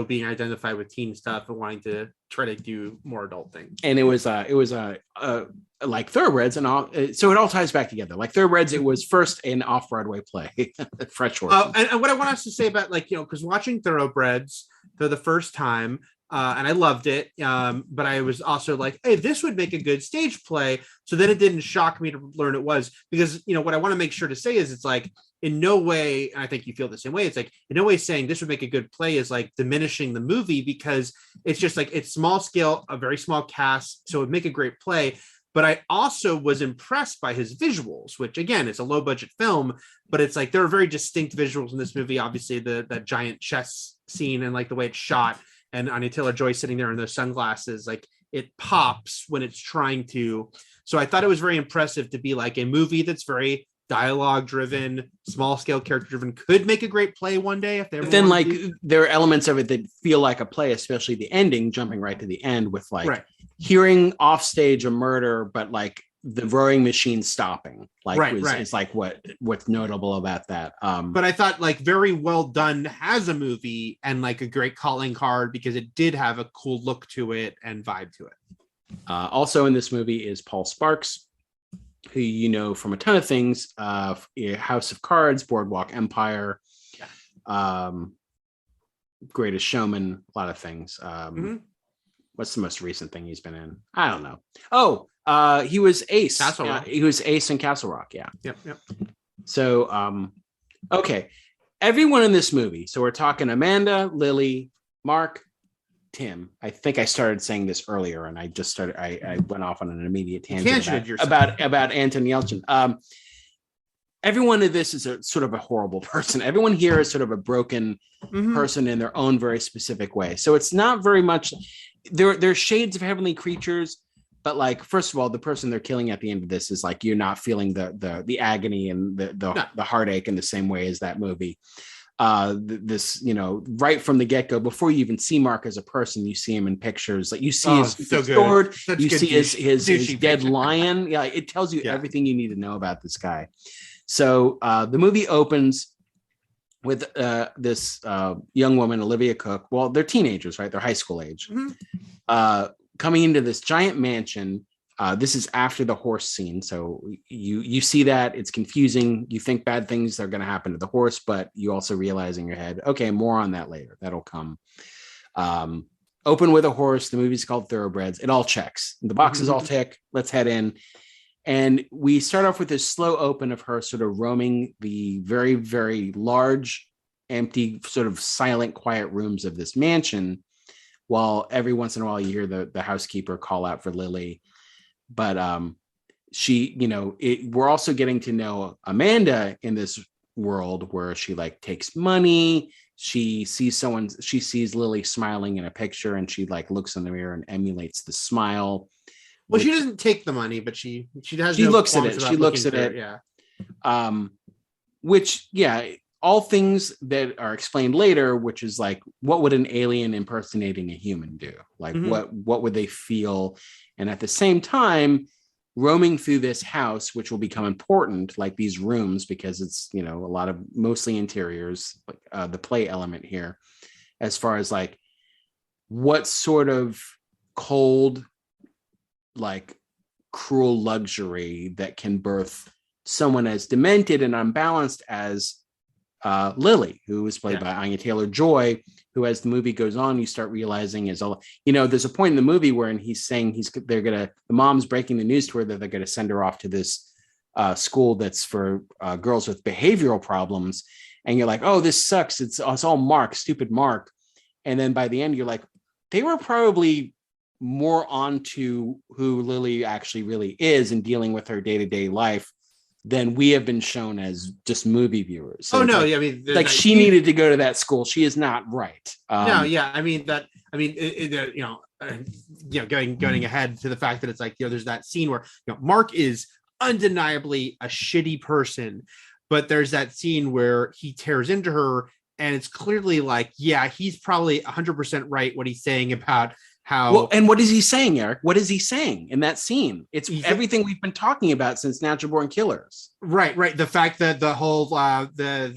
S4: being identified with teen stuff and wanting to try to do more adult things.
S3: And it was like Thoroughbreds and all. So it all ties back together. Like Thoroughbreds, it was first an off-Broadway play, Fresh Horses.
S4: And what I want us to say about because watching Thoroughbreds for the first time, and I loved it. But I was also like, hey, this would make a good stage play. So then it didn't shock me to learn it was, because, what I want to make sure to say is it's like, in no way, and I think you feel the same way, it's like, in no way saying this would make a good play is like diminishing the movie, because it's just like, it's small scale, a very small cast. So it would make a great play. But I also was impressed by his visuals, which again, it's a low budget film, but it's like, there are very distinct visuals in this movie. Obviously that giant chess scene and like the way it's shot, and Anya Taylor-Joy sitting there in those sunglasses, like it pops when it's trying to. So I thought it was very impressive to be like a movie that's very dialogue driven, small scale character driven, could make a great play one day if they.
S3: But then there are elements of it that feel like a play, especially the ending, jumping right to the end with hearing off stage a murder, but like the rowing machine stopping. Like,
S4: Right.
S3: It's like what's notable about that.
S4: But I thought like very well done as a movie and like a great calling card because it did have a cool look to it and vibe to it.
S3: Also in this movie is Paul Sparks, who you know from a ton of things, House of Cards, Boardwalk Empire, Greatest Showman, a lot of things. What's the most recent thing he's been in? I don't know. Oh, he was Ace.
S4: Castle Rock.
S3: He was Ace in Castle Rock. Yeah.
S4: Yep.
S3: So, okay, everyone in this movie. So we're talking Amanda, Lily, Mark, Tim. I think I started saying this earlier, and I went off on an immediate tangent about Anton Yelchin. Everyone in this is a sort of a horrible person. Everyone here is sort of a broken person in their own very specific way. So it's not very much. There's shades of heavenly creatures, but like, first of all, the person they're killing at the end of this is like, you're not feeling the agony and the heartache in the same way as that movie. This, you know, right from the get-go, before you even see Mark as a person, you see him in pictures. Like you see his sword, you see his dead lion. Yeah, it tells you everything you need to know about this guy. So the movie opens with this young woman, Olivia Cooke. Well, they're teenagers, right? They're high school age. Coming into this giant mansion. This is after the horse scene. So you see that it's confusing. You think bad things are going to happen to the horse, but you also realize in your head, okay, more on that later. That'll come. Open with a horse. The movie's called Thoroughbreds. It all checks. The boxes all tick. Let's head in. And we start off with this slow open of her sort of roaming the very, very large, empty, sort of silent, quiet rooms of this mansion, while every once in a while you hear the housekeeper call out for Lily. But she, you know, we're also getting to know Amanda in this world where she like takes money. She sees Lily smiling in a picture, and she like looks in the mirror and emulates the smile.
S4: Well, she doesn't take the money, but she
S3: looks at it. She looks at it.
S4: Yeah.
S3: Which, all things that are explained later, which is like, what would an alien impersonating a human do? Like, what would they feel? And at the same time, roaming through this house, which will become important, like these rooms, because it's, you know, a lot of mostly interiors, like the play element here, as far as like what sort of cold, like cruel luxury that can birth someone as demented and unbalanced as Lily, who was played by Anya Taylor-Joy, who, as the movie goes on, you start realizing is all, you know, there's a point in the movie where he's saying the mom's breaking the news to her that they're going to send her off to this school that's for girls with behavioral problems. And you're like, oh, this sucks. It's all Mark, stupid Mark. And then by the end, you're like, they were probably more onto who Lily actually really is and dealing with her day-to-day life than we have been shown as just movie viewers. So
S4: I mean,
S3: like she needed to go to that school. She is not right.
S4: Going ahead to the fact that it's like, you know, there's that scene where, you know, Mark is undeniably a shitty person, but there's that scene where he tears into her, and it's clearly like, yeah, he's probably 100% right what he's saying about how.
S3: Well, and what is he saying, Eric? What is he saying in that scene? It's everything we've been talking about since Natural Born Killers.
S4: Right. The fact that the whole NBC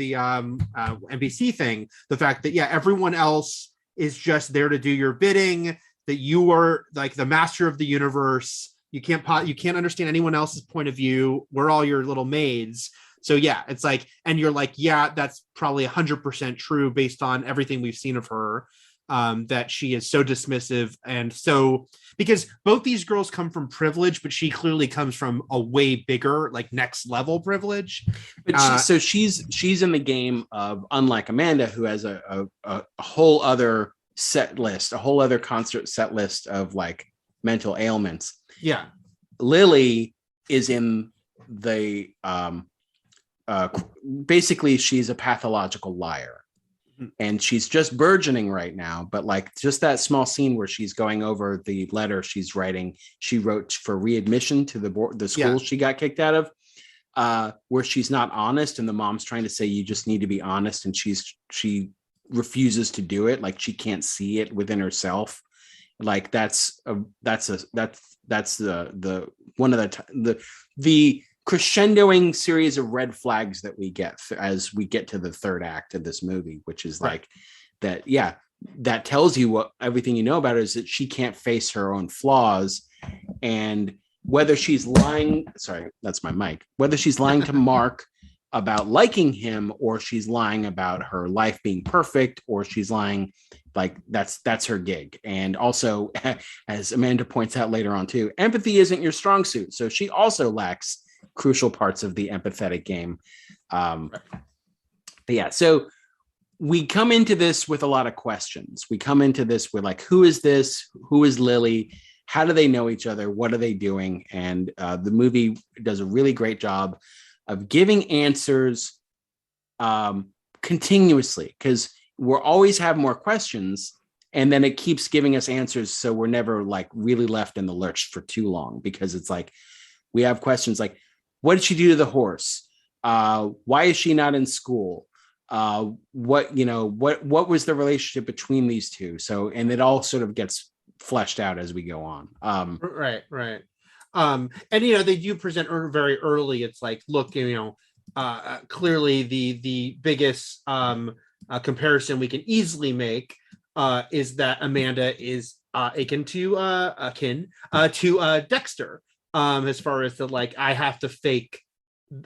S4: thing, the fact that everyone else is just there to do your bidding, that you are like the master of the universe. You can't understand anyone else's point of view. We're all your little maids. So it's like, and you're like, that's probably 100% true based on everything we've seen of her. That she is so dismissive, and so, because both these girls come from privilege, but she clearly comes from a way bigger, like next level privilege.
S3: But she's in the game of, unlike Amanda, who has a whole other set list, a whole other concert set list of like mental ailments.
S4: Yeah,
S3: Lily is in the basically she's a pathological liar. And she's just burgeoning right now, but like just that small scene where she's going over the letter she wrote for readmission to the school she got kicked out of, where she's not honest, and the mom's trying to say you just need to be honest, and she refuses to do it. Like she can't see it within herself. Like that's the one of the crescendoing series of red flags that we get as we get to the third act of this movie, which is like that. Yeah, that tells you what everything you know about her is that she can't face her own flaws, and whether she's lying. Sorry, that's my mic. Whether she's lying to Mark about liking him, or she's lying about her life being perfect, or she's lying, like that's her gig. And also, as Amanda points out later on too, empathy isn't your strong suit, so she also lacks crucial parts of the empathetic game. But yeah, so we come into this with a lot of questions. We come into this with like, who is this? Who is Lily? How do they know each other? What are they doing? And the movie does a really great job of giving answers continuously, because we'll always have more questions, and then it keeps giving us answers, so we're never like really left in the lurch for too long, because it's like we have questions like, what did she do to the horse? Why is she not in school? What was the relationship between these two? So, and it all sort of gets fleshed out as we go on.
S4: Right. And they do present very early. It's like, look, clearly the biggest comparison we can easily make is that Amanda is akin to Dexter, as far as the like, I have to fake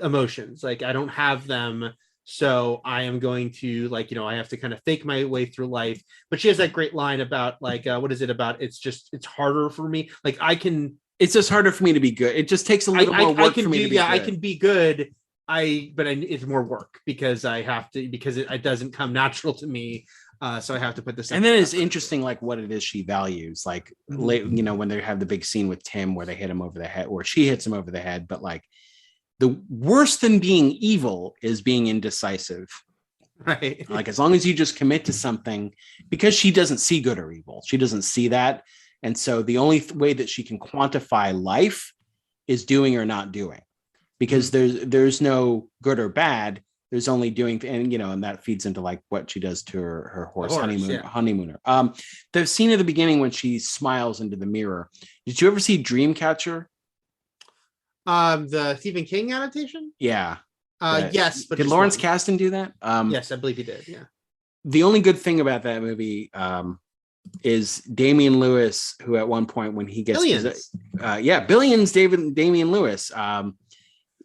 S4: emotions, like I don't have them, so I am going to I have to kind of fake my way through life. But she has that great line about like, what is it about? It's harder for me. Like it's just harder for me to be good. It just takes a little more work for me to be good. I can be good. It's more work because I have to, because it doesn't come natural to me. So I have to put this.
S3: And then it's interesting, like what it is she values. Like, when they have the big scene with Tim where they hit him over the head, or she hits him over the head. But like, the worse than being evil is being indecisive.
S4: Right.
S3: Like, as long as you just commit to something, because she doesn't see good or evil. She doesn't see that. And so the only way that she can quantify life is doing or not doing, because there's no good or bad. There's only doing, and that feeds into like what she does to her horse, Honeymooner. The scene at the beginning when she smiles into the mirror. Did you ever see Dreamcatcher?
S4: The Stephen King adaptation?
S3: Yeah.
S4: Yes. But
S3: did Lawrence Kasdan do that?
S4: Yes, I believe he did. Yeah.
S3: The only good thing about that movie is Damian Lewis, who at one point when he gets Billions, Damian Lewis,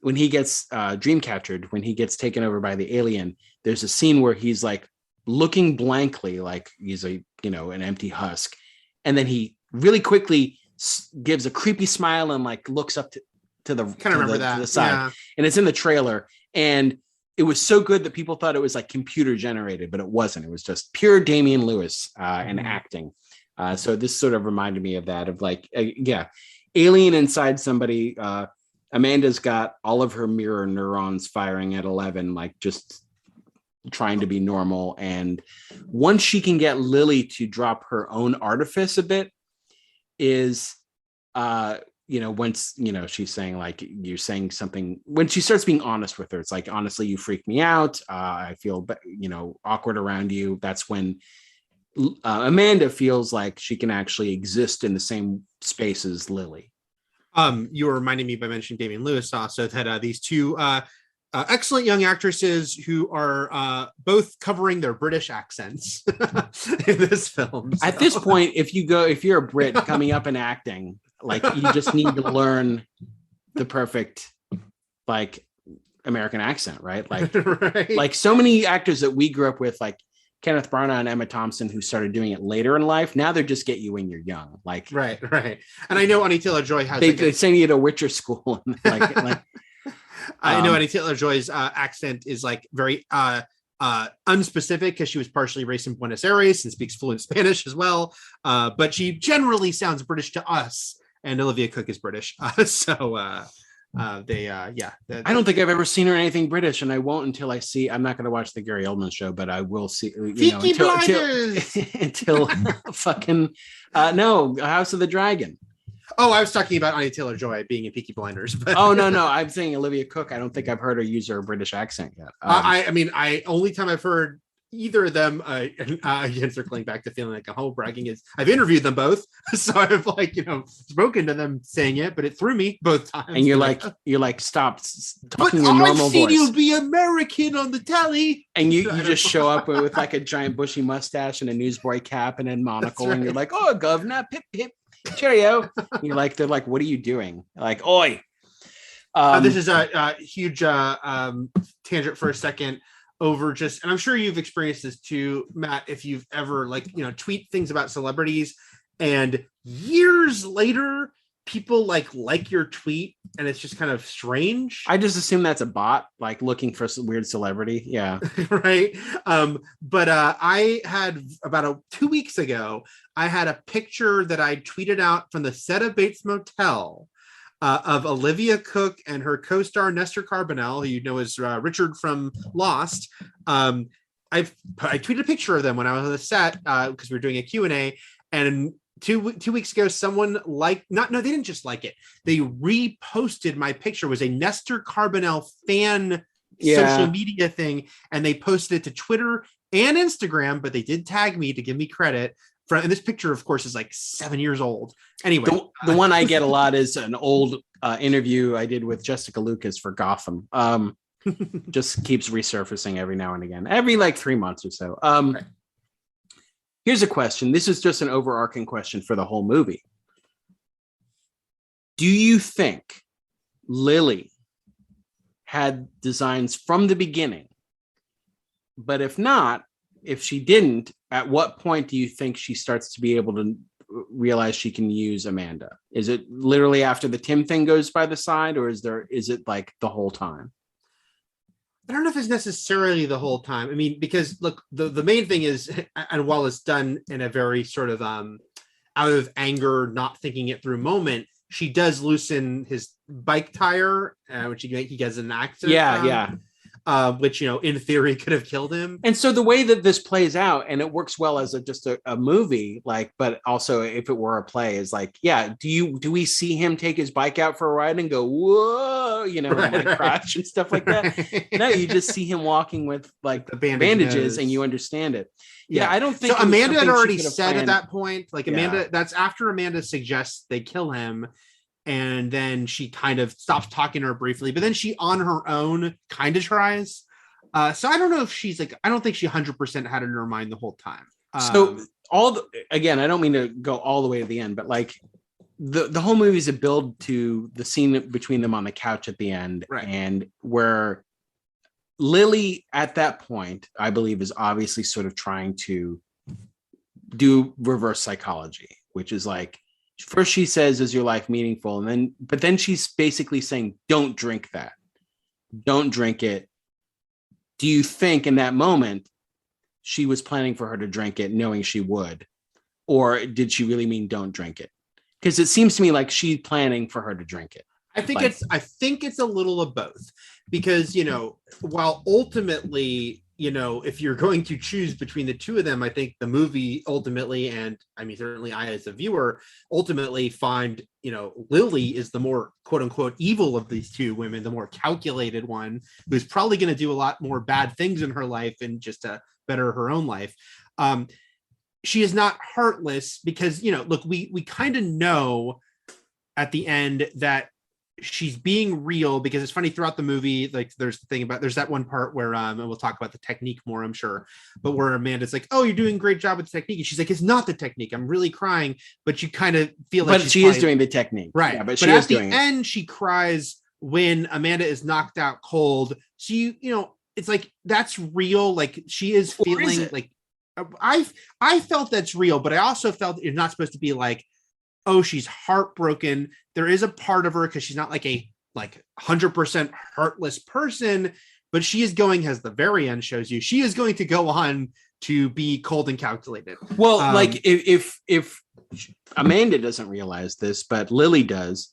S3: when he gets dream captured, when he gets taken over by the alien, there's a scene where he's like looking blankly, like he's an empty husk, and then he really quickly gives a creepy smile and like looks up to the side, yeah. And it's in the trailer, and it was so good that people thought it was like computer generated, but it wasn't. It was just pure Damian Lewis and acting. So this sort of reminded me of that, of like, alien inside somebody. Amanda's got all of her mirror neurons firing at 11, like just trying to be normal. And once she can get Lily to drop her own artifice a bit, is once she's saying like, you're saying something, when she starts being honest with her, it's like, honestly, you freak me out, I feel awkward around you. That's when Amanda feels like she can actually exist in the same space as Lily.
S4: You were reminding me by mentioning Damian Lewis also that these two excellent young actresses who are both covering their British accents in this film.
S3: So. At this point, if you're a Brit coming up and acting, like you just need to learn the perfect like American accent, right? Like, right. Like so many actors that we grew up with, like Kenneth Branagh and Emma Thompson, who started doing it later in life. Now they just get you when you're young, like
S4: right. And I know Anya Taylor-Joy has.
S3: They send you to Witcher school, and like
S4: I know Anya Taylor-Joy's accent is like very unspecific because she was partially raised in Buenos Aires and speaks fluent Spanish as well. But she generally sounds British to us, and Olivia Cooke is British. I don't
S3: think I've ever seen her in anything British, and I won't until I see. I'm not going to watch the Gary Oldman show, but I will see. Until fucking House of the Dragon.
S4: Oh, I was talking about Anya Taylor-Joy being in Peaky Blinders. But
S3: oh no, I'm saying Olivia Cooke. I don't think I've heard her use her British accent yet.
S4: I mean, only time I've heard either of them, again, circling back to feeling like a humble bragging, is I've interviewed them both, so I've spoken to them saying it, but it threw me both times.
S3: And you're like, stop talking
S4: but
S3: your normal
S4: I've seen
S3: voice.
S4: you be American on the telly,
S3: and you just show up with like a giant bushy mustache and a newsboy cap and a monocle, and you're like, oh, governor, pip pip, cheerio. You're like, they're like, what are you doing? Like, oi.
S4: This is a huge tangent for a second. Over just, and I'm sure you've experienced this too, Matt, if you've ever tweet things about celebrities and years later people like your tweet and it's just kind of strange.
S3: I just assume that's a bot like looking for some weird celebrity. Yeah.
S4: Right. But I had about 2 weeks ago, I had a picture that I tweeted out from the set of Bates Motel of Olivia Cooke and her co-star Nestor Carbonell, who you know as Richard from Lost. I tweeted a picture of them when I was on the set because we were doing a Q&A, and two weeks ago, someone they didn't just like it. They reposted my picture. It was a Nestor Carbonell fan social media thing, and they posted it to Twitter and Instagram, but they did tag me to give me credit. And this picture, of course, is like 7 years old. Anyway,
S3: the one I get a lot is an old interview I did with Jessica Lucas for Gotham. Just keeps resurfacing every now and again, every like 3 months or so. Right. Here's a question. This is just an overarching question for the whole movie. Do you think Lily had designs from the beginning? But if not, if she didn't, at what point do you think she starts to be able to realize she can use Amanda? Is it literally after the Tim thing goes by the side, or is it like the whole time?
S4: I don't know if it's necessarily the whole time. I mean, because look, the main thing is, and while it's done in a very sort of out of anger, not thinking it through moment, she does loosen his bike tire, which he gets an accident.
S3: Yeah.
S4: Which, in theory could have killed him.
S3: And so the way that this plays out, and it works well as just a movie, like, but also if it were a play, is like, yeah, do we see him take his bike out for a ride and go, whoa, and crash and stuff like that? Right. No, you just see him walking with like the bandages and you understand it. Yeah, I don't think
S4: so. Amanda had already said at that point, like Amanda, that's after Amanda suggests they kill him. And then she kind of stops talking to her briefly, but then she on her own kind of tries. So I don't know if I don't think she 100% had it in her mind the whole time.
S3: So again, I don't mean to go all the way to the end, but like the whole movie is a build to the scene between them on the couch at the end. Right. And where Lily at that point, I believe, is obviously sort of trying to do reverse psychology, which is like, first she says, is your life meaningful? But then she's basically saying, don't drink that. Don't drink it. Do you think in that moment she was planning for her to drink it, knowing she would? Or did she really mean don't drink it? Because it seems to me like she's planning for her to drink it.
S4: I think it's a little of both, because, while ultimately, if you're going to choose between the two of them, I think the movie ultimately, and I mean, certainly I as a viewer ultimately find, Lily is the more quote unquote evil of these two women, the more calculated one, who's probably going to do a lot more bad things in her life and just to better her own life. She is not heartless because, look, we kind of know at the end that she's being real, because it's funny throughout the movie, like there's that one part where and we'll talk about the technique more, I'm sure, but where Amanda's like, oh, you're doing a great job with the technique, and she's like, it's not the technique, I'm really crying, but you kind of feel like
S3: she is doing the technique,
S4: right?
S3: Yeah, but
S4: at the end she cries when Amanda is knocked out cold. She, it's like that's real, like she is feeling like I felt that's real, but I also felt it's not supposed to be like, oh, she's heartbroken. There is a part of her, because she's not like a 100% heartless person, but she is going, as the very end shows you, she is going to go on to be cold and calculated.
S3: Well, like if Amanda doesn't realize this, but Lily does,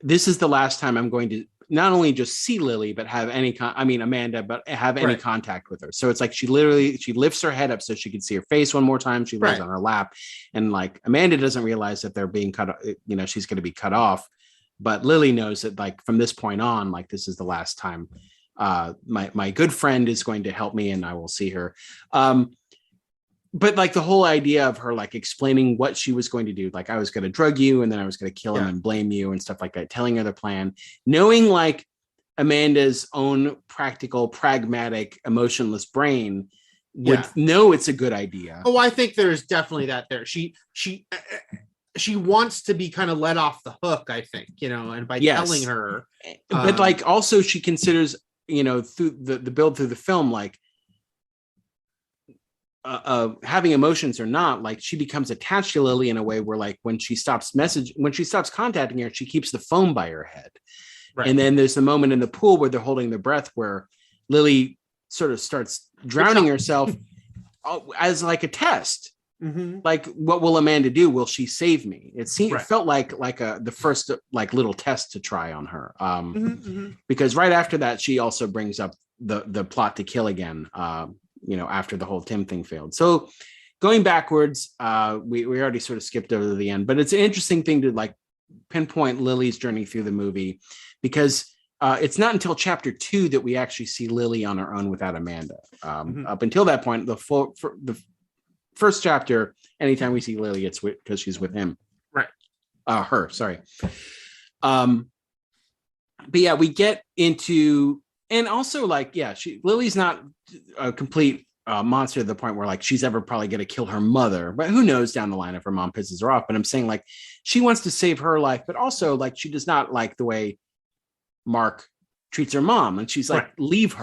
S3: this is the last time I'm going to not only just see Lily, but have Amanda, but have any contact with her. So it's like she lifts her head up so she can see her face one more time. She lays on her lap, and like Amanda doesn't realize that they're being cut, she's going to be cut off. But Lily knows that like from this point on, like this is the last time my good friend is going to help me and I will see her. But like the whole idea of her like explaining what she was going to do, like I was going to drug you and then I was going to kill him and blame you and stuff like that, telling her the plan, knowing like Amanda's own practical, pragmatic, emotionless brain would know it's a good idea.
S4: Oh, I think there's definitely that there. She wants to be kind of let off the hook, I think, and by telling her.
S3: But like also she considers, through the build through the film, like having emotions or not, like she becomes attached to Lily in a way where like when she stops contacting her, she keeps the phone by her head. Right. And then there's the moment in the pool where they're holding their breath where Lily sort of starts drowning herself as like a test. Mm-hmm. Like, what will Amanda do? Will she save me? It felt like the first like little test to try on her. Because right after that, she also brings up the plot to kill again. After the whole Tim thing failed. So going backwards, we already sort of skipped over to the end, but it's an interesting thing to like pinpoint Lily's journey through the movie because it's not until chapter 2 that we actually see Lily on her own without Amanda. Up until that point, the first chapter, anytime we see Lily, it's because she's with him.
S4: Right.
S3: Her, sorry. But yeah, we get into, and also like, Lily's not a complete monster to the point where like she's ever probably going to kill her mother, but who knows down the line if her mom pisses her off. But I'm saying like she wants to save her life, but also like she does not like the way Mark treats her mom, and she's like, leave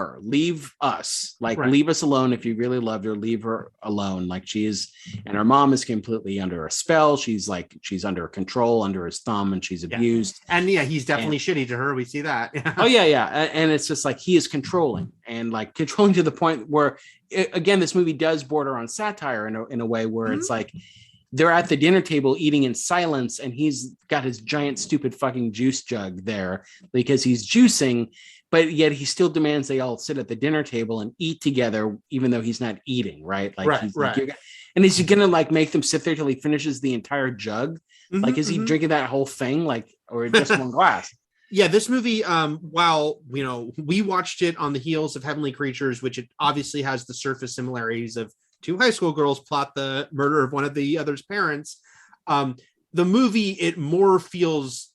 S3: us, like leave us alone. If you really loved her, leave her alone. Like she is, and her mom is completely under a spell. She's under control, under his thumb, and she's abused.
S4: And he's definitely shitty to her. We see that.
S3: And it's just like he is controlling to the point where again, this movie does border on satire in a way where it's like they're at the dinner table eating in silence, and he's got his giant stupid fucking juice jug there because he's juicing, but yet he still demands they all sit at the dinner table and eat together, even though he's not eating, right? Like, and is he gonna like make them sit there till he finishes the entire jug? Like, is he drinking that whole thing, like, or just one glass?
S4: Yeah, this movie, while we watched it on the heels of Heavenly Creatures, which it obviously has the surface similarities of two high school girls plot the murder of one of the other's parents. The movie, it more feels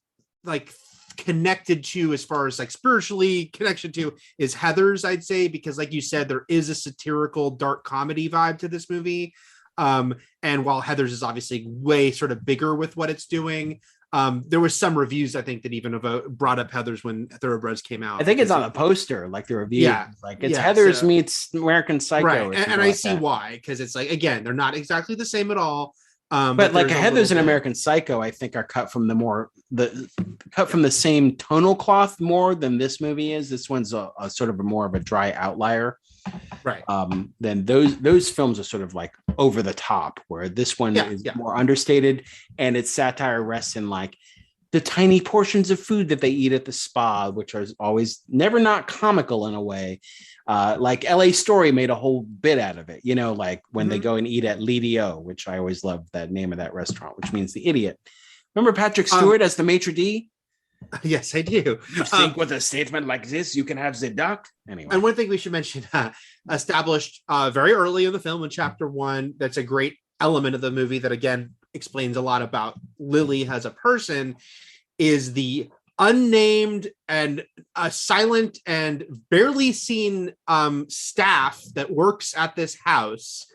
S4: like connected to, as far as like spiritually connection to, is Heathers, I'd say, because like you said, there is a satirical dark comedy vibe to this movie. And while Heathers is obviously way sort of bigger with what it's doing, there was some reviews, I think, that even brought up Heathers when Thoroughbreds came out.
S3: I think it's on a poster, like the review.
S4: Yeah,
S3: like it's Heathers meets American Psycho.
S4: Right, and I see why, because it's like, again, they're not exactly the same at all.
S3: But like Heathers and American Psycho, I think are cut from the same tonal cloth more than this movie is. This one's a sort of more of a dry outlier.
S4: Right.
S3: Then those films are sort of like over the top, where this one is more understated, and its satire rests in like the tiny portions of food that they eat at the spa, which are always never not comical in a way. Like LA Story made a whole bit out of it, like when they go and eat at Lidio, which I always loved that name of that restaurant, which means the idiot. Remember Patrick Stewart as the maitre d'?
S4: Yes, I do.
S3: You think with a statement like this, you can have the duck? Anyway.
S4: And one thing we should mention, established very early in the film in chapter 1, that's a great element of the movie that, again, explains a lot about Lily as a person, is the unnamed and silent and barely seen staff that works at this house,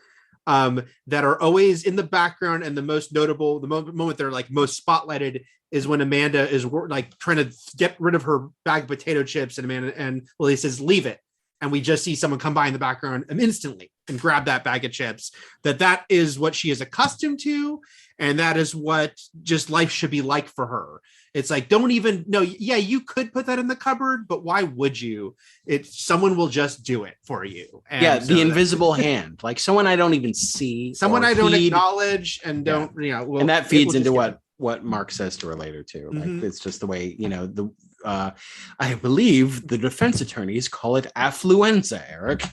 S4: that are always in the background. And the most notable, the moment they're like most spotlighted, is when Amanda is like trying to get rid of her bag of potato chips, and Amanda and Lily says, "Leave it." And we just see someone come by in the background instantly and grab that bag of chips. That is what she is accustomed to. And that is what just life should be like for her. It's like, don't even know. Yeah, you could put that in the cupboard, but why would you? Someone will just do it for you. And
S3: the invisible hand, like someone I don't even see,
S4: someone I don't acknowledge, and don't,
S3: and that feeds into what Mark says to her later too. Like it's just the way, I believe the defense attorneys call it affluenza, Eric.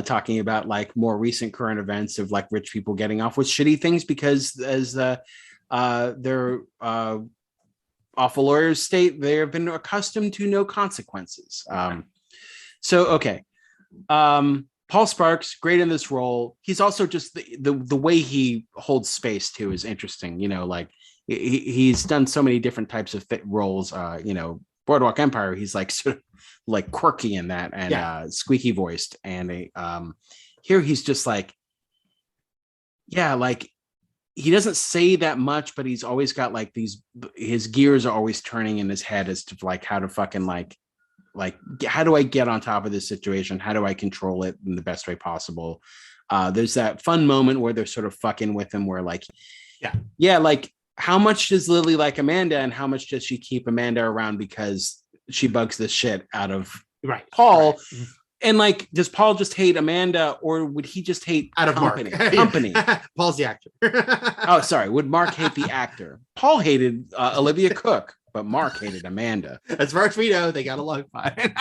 S3: Talking about like more recent current events of like rich people getting off with shitty things because as their awful lawyers state, they have been accustomed to no consequences. Okay. Paul Sparks, great in this role. He's also just the way he holds space too is interesting. You know, like he's done so many different types of roles. You know, Boardwalk Empire, he's like sort of like quirky in that and squeaky voiced. And here he's just like, like he doesn't say that much, but he's always got like his gears are always turning in his head as to like how to fucking like how do I get on top of this situation? How do I control it in the best way possible? There's that fun moment where they're sort of fucking with him where like, like how much does Lily like Amanda and how much does she keep Amanda around because she bugs the shit out of Paul? Right. And like, does Paul just hate Amanda or would he just hate
S4: out of
S3: company?
S4: Paul's the actor.
S3: Oh, sorry. Would Mark hate the actor? Paul hated Olivia Cooke, but Mark hated Amanda.
S4: As far as we know, they got along fine.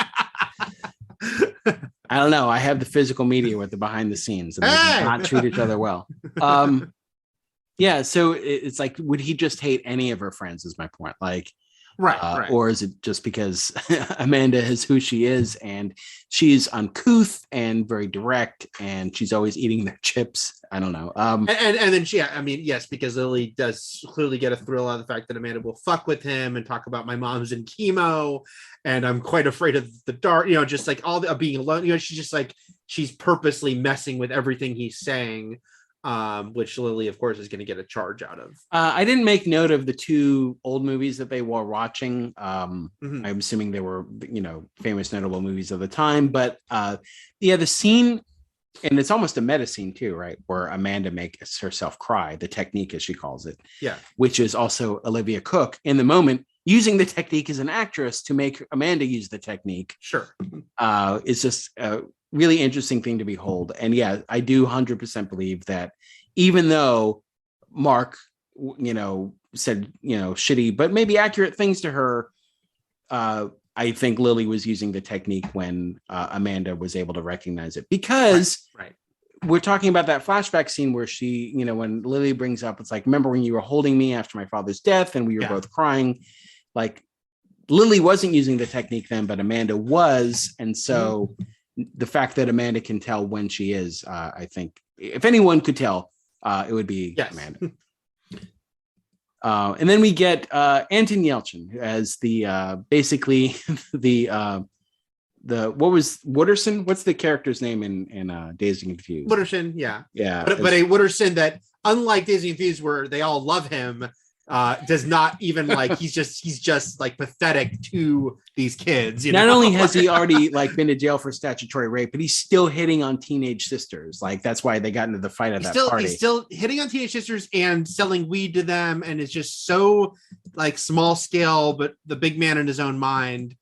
S3: I don't know. I have the physical media with the behind the scenes, and they do not treat each other well. So it's like, would he just hate any of her friends? Is my point. Like, right. Or is it just because Amanda is who she is and she's uncouth and very direct and she's always eating their chips? I don't know.
S4: And then yes, because Lily does clearly get a thrill out of the fact that Amanda will fuck with him and talk about my mom's in chemo and I'm quite afraid of the dark, you know, just like all the being alone, you know, she's just like, she's purposely messing with everything he's saying. Which Lily, of course, is going to get a charge out of.
S3: I didn't make note of the two old movies that they were watching. I'm assuming they were, you know, famous, notable movies of the time. But the scene, and it's almost a meta scene too, right? Where Amanda makes herself cry, the technique, as she calls it. Yeah. Which is also Olivia Cooke in the moment using the technique as an actress to make Amanda use the technique.
S4: Sure.
S3: It's just really interesting thing to behold. And yeah, I do 100% believe that even though Mark, you know, said, you know, shitty, but maybe accurate things to her, I think Lily was using the technique when Amanda was able to recognize it because we're talking about that flashback scene where she, you know, when Lily brings up, it's like, remember when you were holding me after my father's death and we were both crying, like Lily wasn't using the technique then, but Amanda was. And so the fact that Amanda can tell when she is, I think if anyone could tell, it would be Amanda. And then we get Anton Yelchin as the basically the what was Wooderson? What's the character's name in Dazed and Confused?
S4: Wooderson, yeah. But a Wooderson that, unlike Dazed and Confused, where they all love him, does not even like he's just like pathetic to these kids. You
S3: Not
S4: know?
S3: only has he already like been to jail for statutory rape, but he's still hitting on teenage sisters. Like that's why they got into the fight at that party.
S4: He's still hitting on teenage sisters and selling weed to them, and it's just so like small scale, but the big man in his own mind.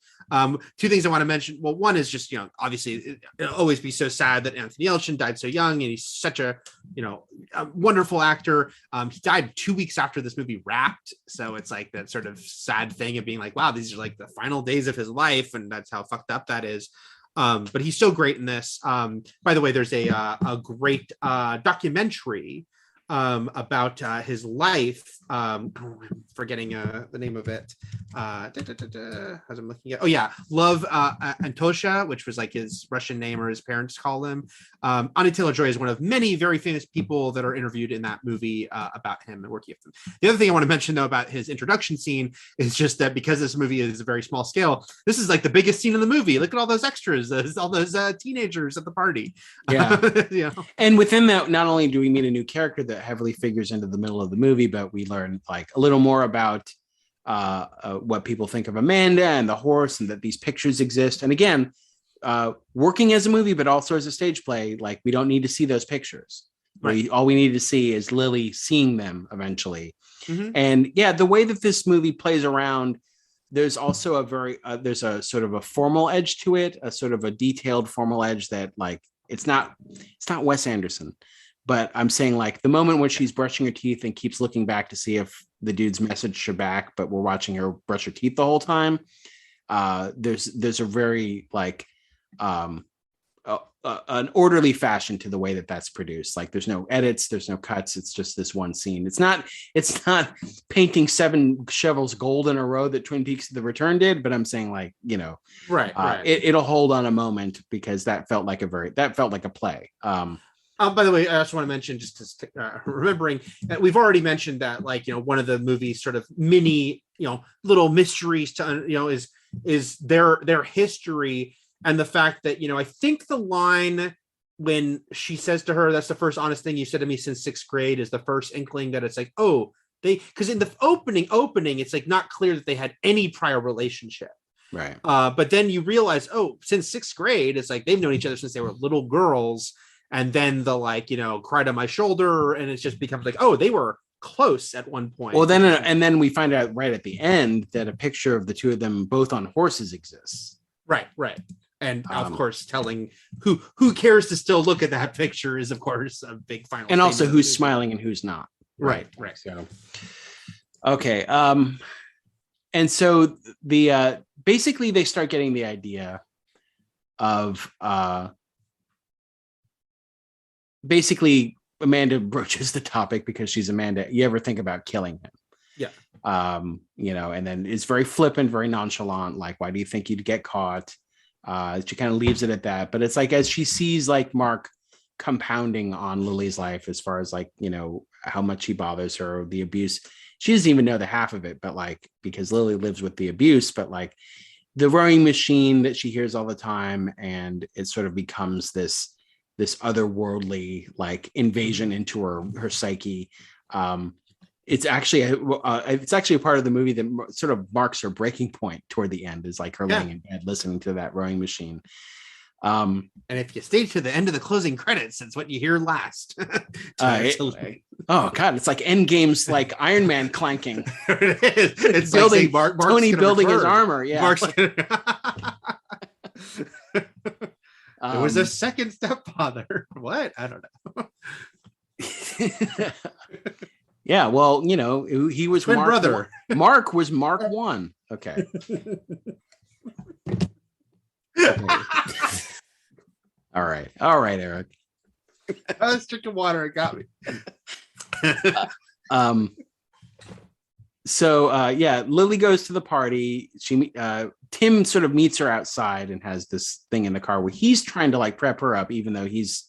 S4: Two things I want to mention. Well, one is just, you know, obviously it'll always be so sad that Anthony Yelchin died so young, and he's such a, you know, a wonderful actor. He died 2 weeks after this movie wrapped. So it's like that sort of sad thing of being like, wow, these are like the final days of his life. And that's how fucked up that is. But he's so great in this. By the way, there's a great documentary about his life. I'm forgetting the name of it. As I'm looking at, Love Antosha, which was like his Russian name, or his parents call him. Anya Taylor-Joy is one of many very famous people that are interviewed in that movie about him and working with him. The other thing I want to mention though about his introduction scene is just that because this movie is a very small scale, this is like the biggest scene in the movie. Look at all those extras, all those teenagers at the party.
S3: Yeah.
S4: You know?
S3: And within that, not only do we meet a new character that heavily figures into the middle of the movie, but we learn like a little more about what people think of Amanda and the horse, and that these pictures exist. And again, working as a movie, but also as a stage play, like we don't need to see those pictures. Right. All we need to see is Lily seeing them eventually. Mm-hmm. And yeah, the way that this movie plays around, there's also a very, there's a sort of a formal edge to it, a sort of a detailed formal edge that like, it's not Wes Anderson. But I'm saying like the moment when she's brushing her teeth and keeps looking back to see if the dude's messaged her back, but we're watching her brush her teeth the whole time. There's a very like an orderly fashion to the way that that's produced. Like there's no edits, there's no cuts. It's just this one scene. It's not painting 7 shovels gold in a row that Twin Peaks: The Return did, but I'm saying like, you know,
S4: right.
S3: It'll hold on a moment because that felt like a play.
S4: By the way, I also want to mention, just to, remembering that we've already mentioned that, like, you know, one of the movie's sort of mini, you know, little mysteries to, you know, is their history, and the fact that, you know, I think the line when she says to her, "That's the first honest thing you said to me since 6th grade," is the first inkling that it's like, oh, because in the opening, it's like not clear that they had any prior relationship.
S3: Right.
S4: But then you realize, oh, since 6th grade, it's like they've known each other since they were little girls. And then the, like, you know, cried on my shoulder, and it just becomes like, oh, they were close at one point.
S3: Well, then we find out right at the end that a picture of the two of them both on horses exists.
S4: Right. And of course, telling who cares to still look at that picture is, of course, a big final.
S3: And also who's smiling and who's not.
S4: Right.
S3: So, okay. And so the basically they start getting the idea of basically Amanda broaches the topic because she's Amanda. You ever think about killing him?
S4: Yeah.
S3: You know, and then it's very flippant, very nonchalant. Like, why do you think you'd get caught? She kind of leaves it at that. But it's like, as she sees like Mark compounding on Lily's life, as far as like, you know, how much he bothers her, the abuse, she doesn't even know the half of it, but like, because Lily lives with the abuse, but like the rowing machine that she hears all the time. And it sort of becomes this otherworldly like invasion into her psyche. It's actually a part of the movie that sort of marks her breaking point toward the end, is like her laying in bed listening to that rowing machine.
S4: And if you stay to the end of the closing credits, it's what you hear last.
S3: Oh God, it's like Endgame's like Iron Man clanking.
S4: It is. It's
S3: building
S4: like
S3: Tony building his armor. Yeah.
S4: Mark's There was a second stepfather. What? I don't know.
S3: Yeah, well, you know, he was
S4: twin
S3: Mark
S4: brother.
S3: Mark was Mark 1. Okay. All right, Eric.
S4: I was drinking water. It got me.
S3: So Lily goes to the party. Tim sort of meets her outside and has this thing in the car where he's trying to like prep her up, even though he's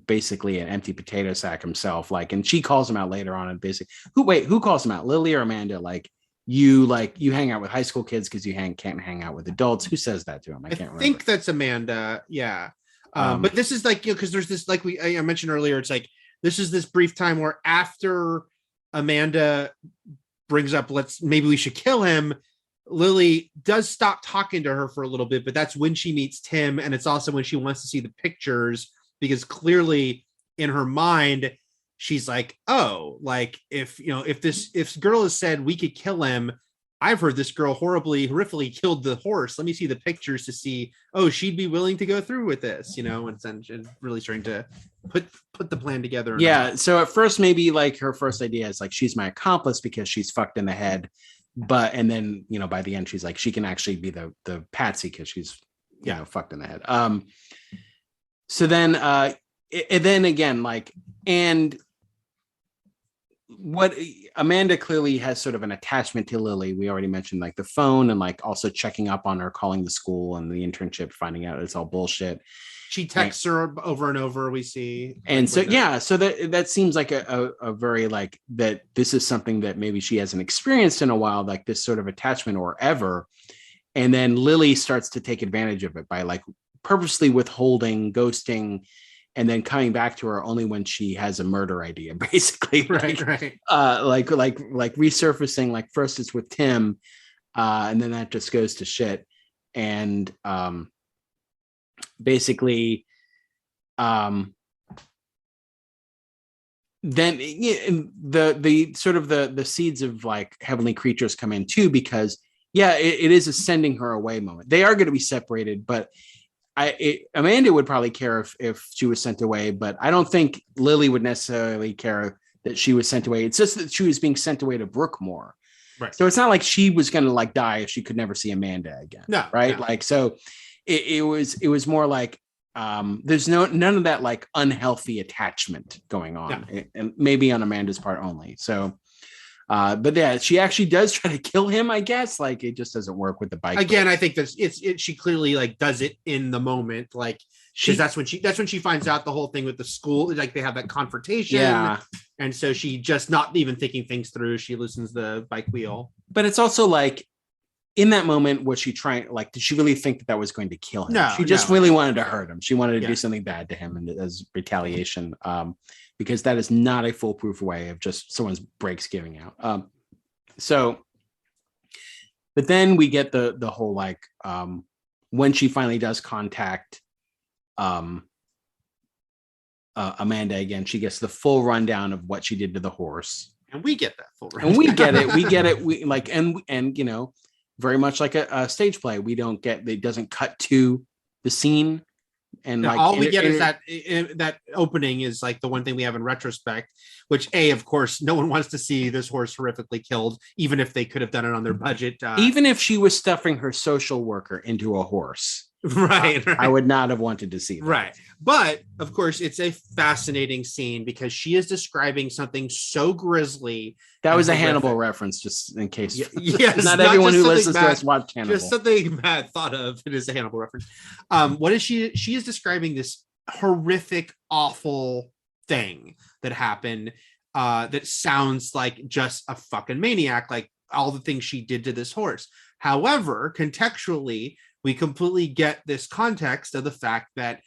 S3: basically an empty potato sack himself. Like, and she calls him out later on, and basically, who calls him out? Lily or Amanda? Like you hang out with high school kids because you can't hang out with adults. Who says that to him? I can't remember.
S4: I think that's Amanda. Yeah. But this is like, you know, because there's this, like I mentioned earlier, it's like this is this brief time where after Amanda brings up, maybe we should kill him, Lily does stop talking to her for a little bit, but that's when she meets Tim, and it's also when she wants to see the pictures, because clearly in her mind she's like, oh, like if this girl has said we could kill him, I've heard this girl horrifically killed the horse. Let me see the pictures to see, oh, she'd be willing to go through with this, you know, and really starting to put the plan together.
S3: Yeah. So at first, maybe like her first idea is like, she's my accomplice because she's fucked in the head. And then, you know, by the end, she's like, she can actually be the patsy because she's, you know, fucked in the head. So then, and then again, like, and what Amanda clearly has sort of an attachment to Lily. We already mentioned like the phone and like also checking up on her, calling the school and the internship, finding out it's all bullshit.
S4: She texts her over and over, we see.
S3: And so, yeah, so that seems like a very like that this is something that maybe she hasn't experienced in a while, like this sort of attachment or ever. And then Lily starts to take advantage of it by like purposely withholding, ghosting, and then coming back to her only when she has a murder idea, basically.
S4: Right.
S3: Like resurfacing, like first it's with Tim, and then that just goes to shit. And basically, then the sort of the seeds of like heavenly creatures come in too, because it is a sending her away moment. They are going to be separated, but Amanda would probably care if she was sent away, but I don't think Lily would necessarily care that she was sent away. It's just that she was being sent away to Brookmore.
S4: Right.
S3: So it's not like she was going to like die if she could never see Amanda again.
S4: No.
S3: Right.
S4: No.
S3: Like, so it was more like there's none of that like unhealthy attachment going on, and maybe on Amanda's part only. So, but yeah, she actually does try to kill him. I guess like it just doesn't work with the bike.
S4: Again, I think she clearly like does it in the moment, like that's when she finds out the whole thing with the school. Like they have that confrontation, and so she just not even thinking things through. She loosens the bike wheel.
S3: But it's also like, in that moment, was she trying, like, did she really think that was going to kill him?
S4: No,
S3: she just really wanted to hurt him. She wanted to do something bad to him, and as retaliation, because that is not a foolproof way of just someone's brakes giving out. But then we get the whole like when she finally does contact Amanda again, she gets the full rundown of what she did to the horse,
S4: and we get that full rundown.
S3: And we get it. We like, and you know. Very much like a stage play. We don't get, it doesn't cut to the scene, and like
S4: all we get is that opening is like the one thing we have in retrospect, which of course no one wants to see this horse horrifically killed, even if they could have done it on their budget.
S3: Even if she was stuffing her social worker into a horse.
S4: Right.
S3: I would not have wanted to see that.
S4: Right. But of course, it's a fascinating scene because she is describing something so grisly.
S3: That was a Hannibal reference, just in case.
S4: Yes,
S3: not everyone who listens to us watched Hannibal.
S4: Just something Matt thought of. It is a Hannibal reference. What is she? She is describing this horrific, awful thing that happened. That sounds like just a fucking maniac, like all the things she did to this horse. However, contextually, we completely get this context of the fact that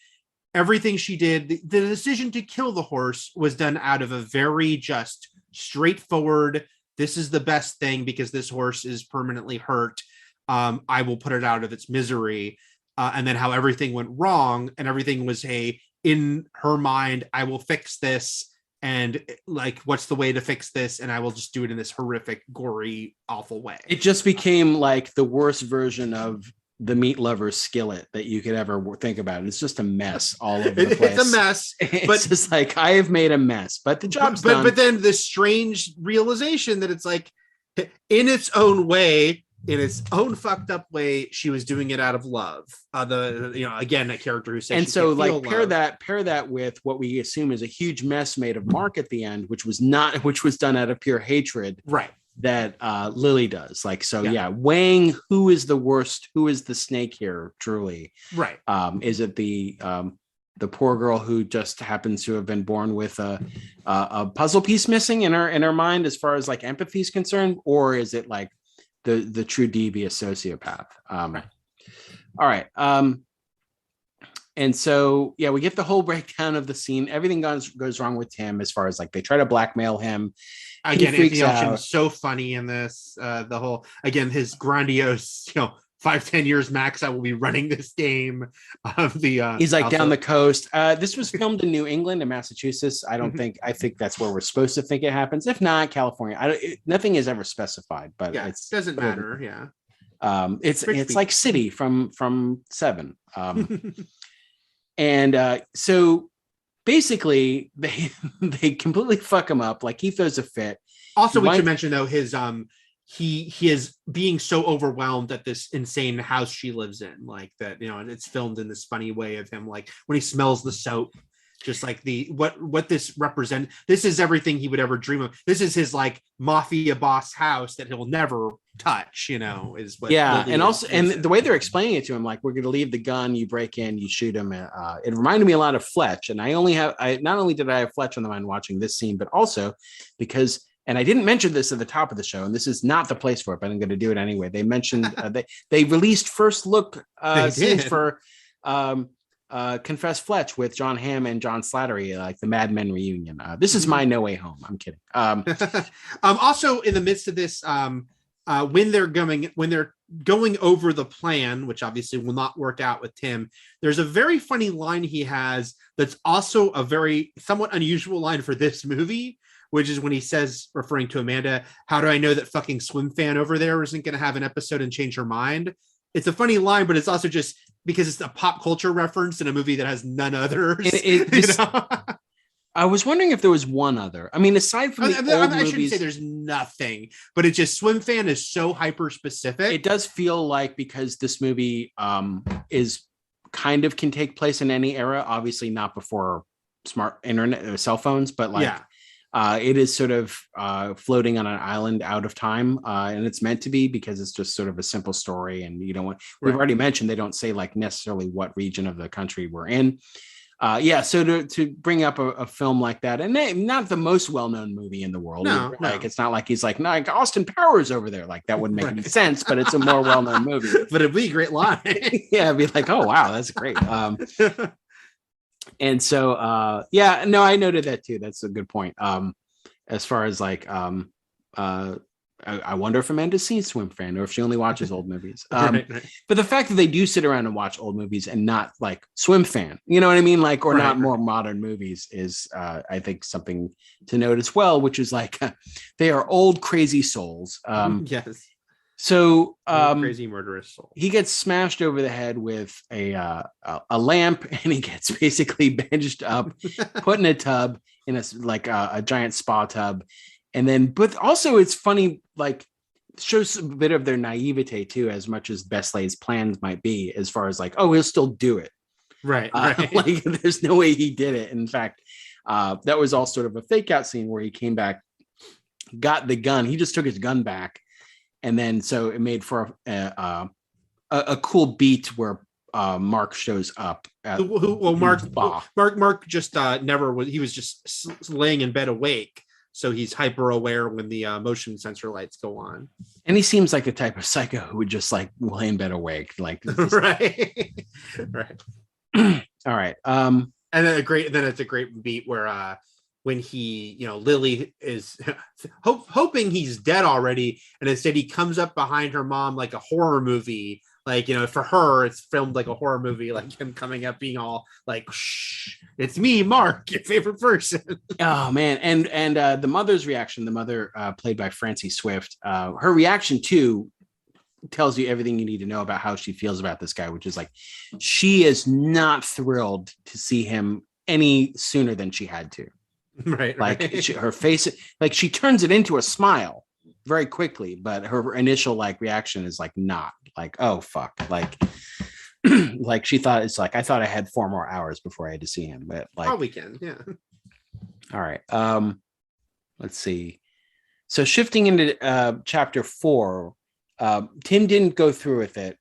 S4: everything she did, the decision to kill the horse was done out of a very just straightforward, this is the best thing because this horse is permanently hurt. I will put it out of its misery. And then how everything went wrong and everything was in her mind, I will fix this. And like, what's the way to fix this? And I will just do it in this horrific, gory, awful way.
S3: It just became like the worst version of the meat lover's skillet that you could ever think about. It's just a mess all over the place.
S4: It's a mess.
S3: It's just like, I have made a mess, but the job's done.
S4: But then the strange realization that it's like, in its own way, in its own fucked up way, she was doing it out of love. Again, a character who says,
S3: and so like pair that with what we assume is a huge mess made of Mark at the end, which was done out of pure hatred.
S4: Right.
S3: That Lily does. Like, so weighing who is the worst, who is the snake here, truly.
S4: Right.
S3: Is it the poor girl who just happens to have been born with a puzzle piece missing in her mind as far as like empathy is concerned, or is it like the true devious sociopath?
S4: Right.
S3: All right. And so, we get the whole breakdown of the scene. Everything goes wrong with Tim as far as like they try to blackmail him.
S4: Again, Anthony Elchin is so funny in this. The whole, again, his grandiose, 5-10 years max, I will be running this game of the.
S3: He's like down the coast. This was filmed in New England and Massachusetts. I think that's where we're supposed to think it happens. If not, California. Nothing is ever specified, but it
S4: doesn't matter. Yeah.
S3: It's like City from Seven. And so basically they completely fuck him up. Like he throws a fit.
S4: Also, we should mention though, his he is being so overwhelmed at this insane house she lives in, like that, and it's filmed in this funny way of him, like when he smells the soap, just like what this represents. This is everything he would ever dream of. This is his like mafia boss house that he'll never touch, is what.
S3: Yeah. And also, and the way they're explaining it to him, like, we're going to leave the gun, you break in, you shoot him. It reminded me a lot of Fletch. And not only did I have Fletch on the mind watching this scene, but also because, and I didn't mention this at the top of the show, and this is not the place for it, but I'm going to do it anyway. They mentioned they released first look scenes for Confess Fletch with John Hamm and John Slattery, like the Mad Men reunion. This is my No Way Home. I'm kidding.
S4: Also, in the midst of this, when they're going over the plan, which obviously will not work out with Tim, there's a very funny line he has that's also a very somewhat unusual line for this movie, which is when he says, referring to Amanda, "How do I know that fucking swim fan over there isn't going to have an episode and change her mind?" It's a funny line, but it's also just because it's a pop culture reference in a movie that has none others. I
S3: was wondering if there was one other. I mean, aside from the old movies,
S4: shouldn't say there's nothing, but it's just swim fan is so hyper specific.
S3: It does feel like, because this movie is kind of can take place in any era, obviously not before smart internet or cell phones, but like it is sort of floating on an island out of time, and it's meant to be because it's just sort of a simple story, and you don't want, we've already mentioned they don't say like necessarily what region of the country we're in. So to bring up a film like that, and not the most well-known movie in the world, it's not like he's like Austin Powers over there, like that wouldn't make any sense, but it's a more well-known movie.
S4: But it'd be a great line.
S3: It'd be like, oh wow, that's great. And so I noted that too. That's a good point. As far as like I wonder if Amanda's seen Swim Fan or if she only watches old movies. But the fact that they do sit around and watch old movies and not like Swim Fan, you know what I mean? Like, or not more modern movies is, I think, something to note as well, which is like, they are old, crazy souls.
S4: Yes.
S3: So
S4: crazy murderous soul.
S3: He gets smashed over the head with a lamp, and he gets basically benched up, put in a tub, in a giant spa tub. And then, but also it's funny, like, shows a bit of their naivete too, as much as best laid plans might be, as far as like, oh, he'll still do it. Right. Like, there's no way he did it. In fact, that was all sort of a fake out scene where he came back, got the gun. He just took his gun back. And then, so it made for a cool beat where Mark shows up.
S4: Mark just never was. He was just laying in bed awake. So he's hyper aware when the motion sensor lights go on. And
S3: he seems like the type of psycho who would just like lay in bed awake. Like,
S4: right.
S3: All right.
S4: And then it's a great beat where when he, Lily is hoping he's dead already. And instead he comes up behind her mom like a horror movie. Like, for her, it's filmed like a horror movie, like him coming up being all like, shh, it's me, Mark, your favorite person.
S3: Oh, man. And the mother's reaction, the mother played by Francie Swift, her reaction too tells you everything you need to know about how she feels about this guy, which is like, she is not thrilled to see him any sooner than she had to.
S4: Right.
S3: Like her face, like she turns it into a smile very quickly, but her initial like reaction is like not like, oh fuck, like like she thought, it's like, I thought I had 4 more hours before I had to see him, but like
S4: all weekend. Yeah.
S3: All right. Let's see. So shifting into chapter 4, Tim didn't go through with it,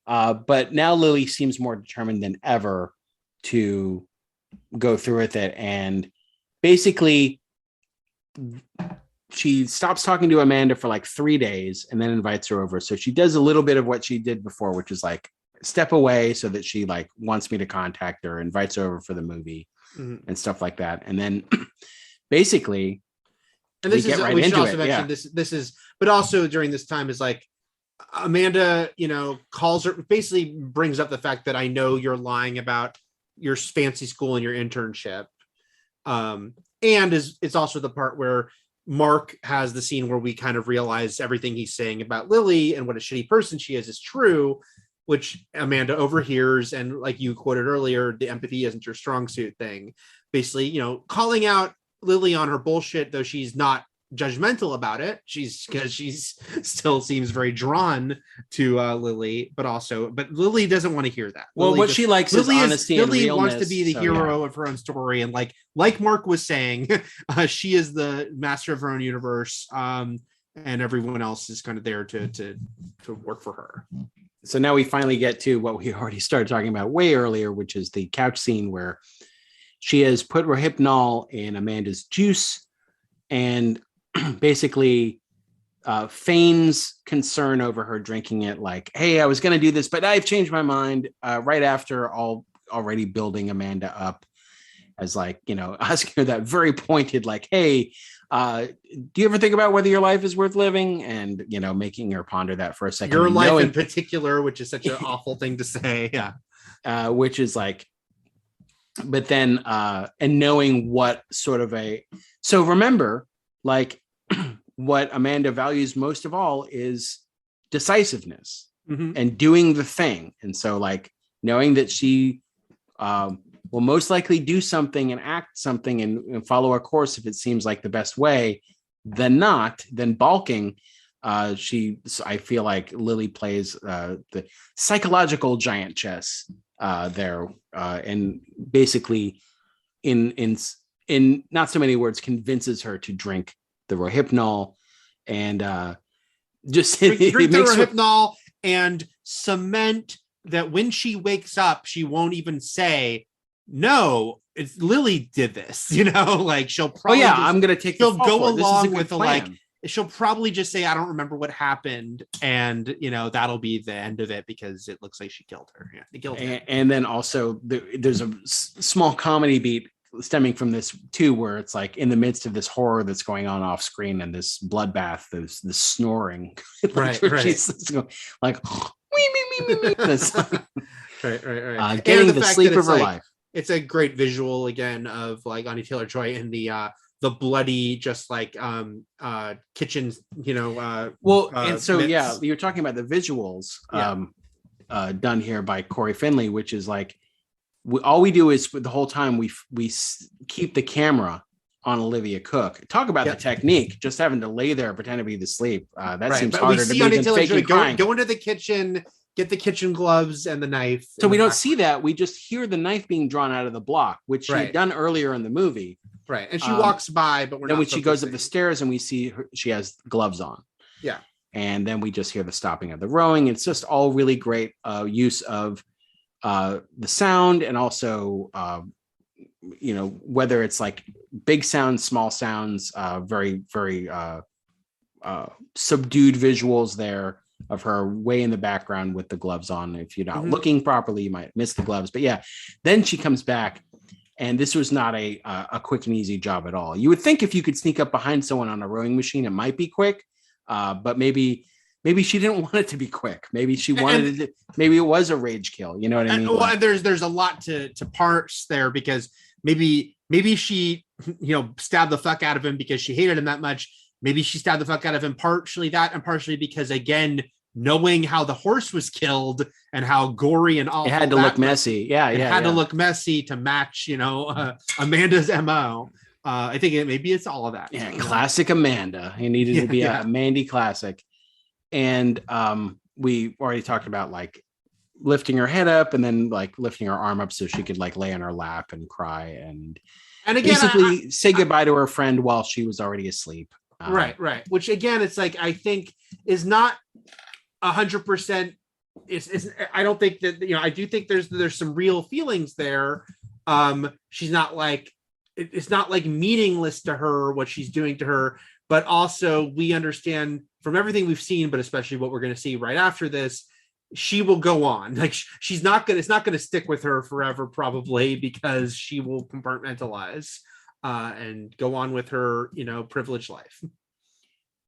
S3: but now Lily seems more determined than ever to go through with it, and basically she stops talking to Amanda for like 3 days and then invites her over. So she does a little bit of what she did before, which is like step away so that she like wants me to contact her, invites her over for the movie and stuff like that. And then basically,
S4: and this is, we should also mention this is, but also during this time is like Amanda, calls her, basically brings up the fact that I know you're lying about your fancy school and your internship. And it's also the part where Mark has the scene where we kind of realize everything he's saying about Lily and what a shitty person she is true, which Amanda overhears. And like you quoted earlier, the empathy isn't your strong suit thing. Basically, calling out Lily on her bullshit, though she's not judgmental about it. Because she's still seems very drawn to Lily, but Lily doesn't want to hear that.
S3: Well,
S4: Lily
S3: she likes is honesty and realness.
S4: Lily wants to be the hero of her own story, and like Mark was saying, she is the master of her own universe, and everyone else is kind of there to work for her.
S3: So now we finally get to what we already started talking about way earlier, which is the couch scene where she has put Rohypnol in Amanda's juice and basically feigns concern over her drinking it, like, hey, I was going to do this, but I've changed my mind, right after already building Amanda up as like, asking her that very pointed, like, hey, do you ever think about whether your life is worth living? And, making her ponder that for a second.
S4: Your life in particular, which is such an awful thing to say. Yeah.
S3: Which is like, but then, and knowing what sort of so remember, like what Amanda values most of all is decisiveness and doing the thing. And so like knowing that she will most likely do something and act something and follow a course if it seems like the best way, than balking. I feel like Lily plays the psychological giant chess there, and basically in not so many words convinces her to drink the Rohypnol, and just
S4: drink the
S3: makes her,
S4: Rohypnol and cement that when she wakes up, she won't even say, no, it's Lily did this, like she'll probably
S3: I'm gonna take
S4: she'll
S3: the fall
S4: go
S3: for it. This is a
S4: along
S3: good
S4: with the
S3: plan.
S4: she'll probably just say, I don't remember what happened, and that'll be the end of it because it looks like she killed her. Yeah, they killed her.
S3: And then also there's a small comedy beat stemming from this too, where it's like in the midst of this horror that's going on off screen and this bloodbath, there's this snoring,
S4: right.
S3: She's going, like,
S4: right.
S3: Getting
S4: and
S3: the sleep of her
S4: like,
S3: life.
S4: It's a great visual again of like Anya Taylor-Joy in the bloody, just like kitchen,
S3: and so
S4: mitts.
S3: you're talking about the visuals done here by Corey Finley, which is like all we do is the whole time we keep the camera on Olivia Cooke. Talk about the technique, just having to lay there pretend to be asleep. That seems harder to me than faking crying.
S4: Go into the kitchen, get the kitchen gloves and the knife.
S3: So we don't see that. We just hear the knife being drawn out of the block, which she had done earlier in the movie.
S4: Right. And she walks by, but
S3: then when she goes up the stairs and we see her, she has gloves on.
S4: Yeah.
S3: And then we just hear the stopping of the rowing. It's just all really great use of the sound, and also whether it's like big sounds, small sounds, very, very subdued visuals there of her way in the background with the gloves on. If you're not looking properly, you might miss the gloves. But yeah, then she comes back, and this was not a quick and easy job at all. You would think if you could sneak up behind someone on a rowing machine, it might be quick, but maybe she didn't want it to be quick. Maybe she wanted it. Maybe it was a rage kill. You know what I mean?
S4: Well, and there's a lot to parse there, because maybe she stabbed the fuck out of him because she hated him that much. Maybe she stabbed the fuck out of him partially that, and partially because, again, knowing how the horse was killed and how gory and all,
S3: it had to look messy. It
S4: had to look messy to match, Amanda's MO. I think maybe it's all of that.
S3: Yeah, classic Amanda. It needed to be a Mandy classic. And we already talked about like lifting her head up and then like lifting her arm up so she could like lay on her lap and cry and again, basically say goodbye to her friend while she was already asleep.
S4: Right. Which again, it's like, I think is not 100%. I don't think that, I do think there's some real feelings there. She's not like, it's not like meaningless to her what she's doing to her, but also we understand from everything we've seen, but especially what we're going to see right after this, she will go on. Like it's not going to stick with her forever, probably, because she will compartmentalize and go on with her, privileged life.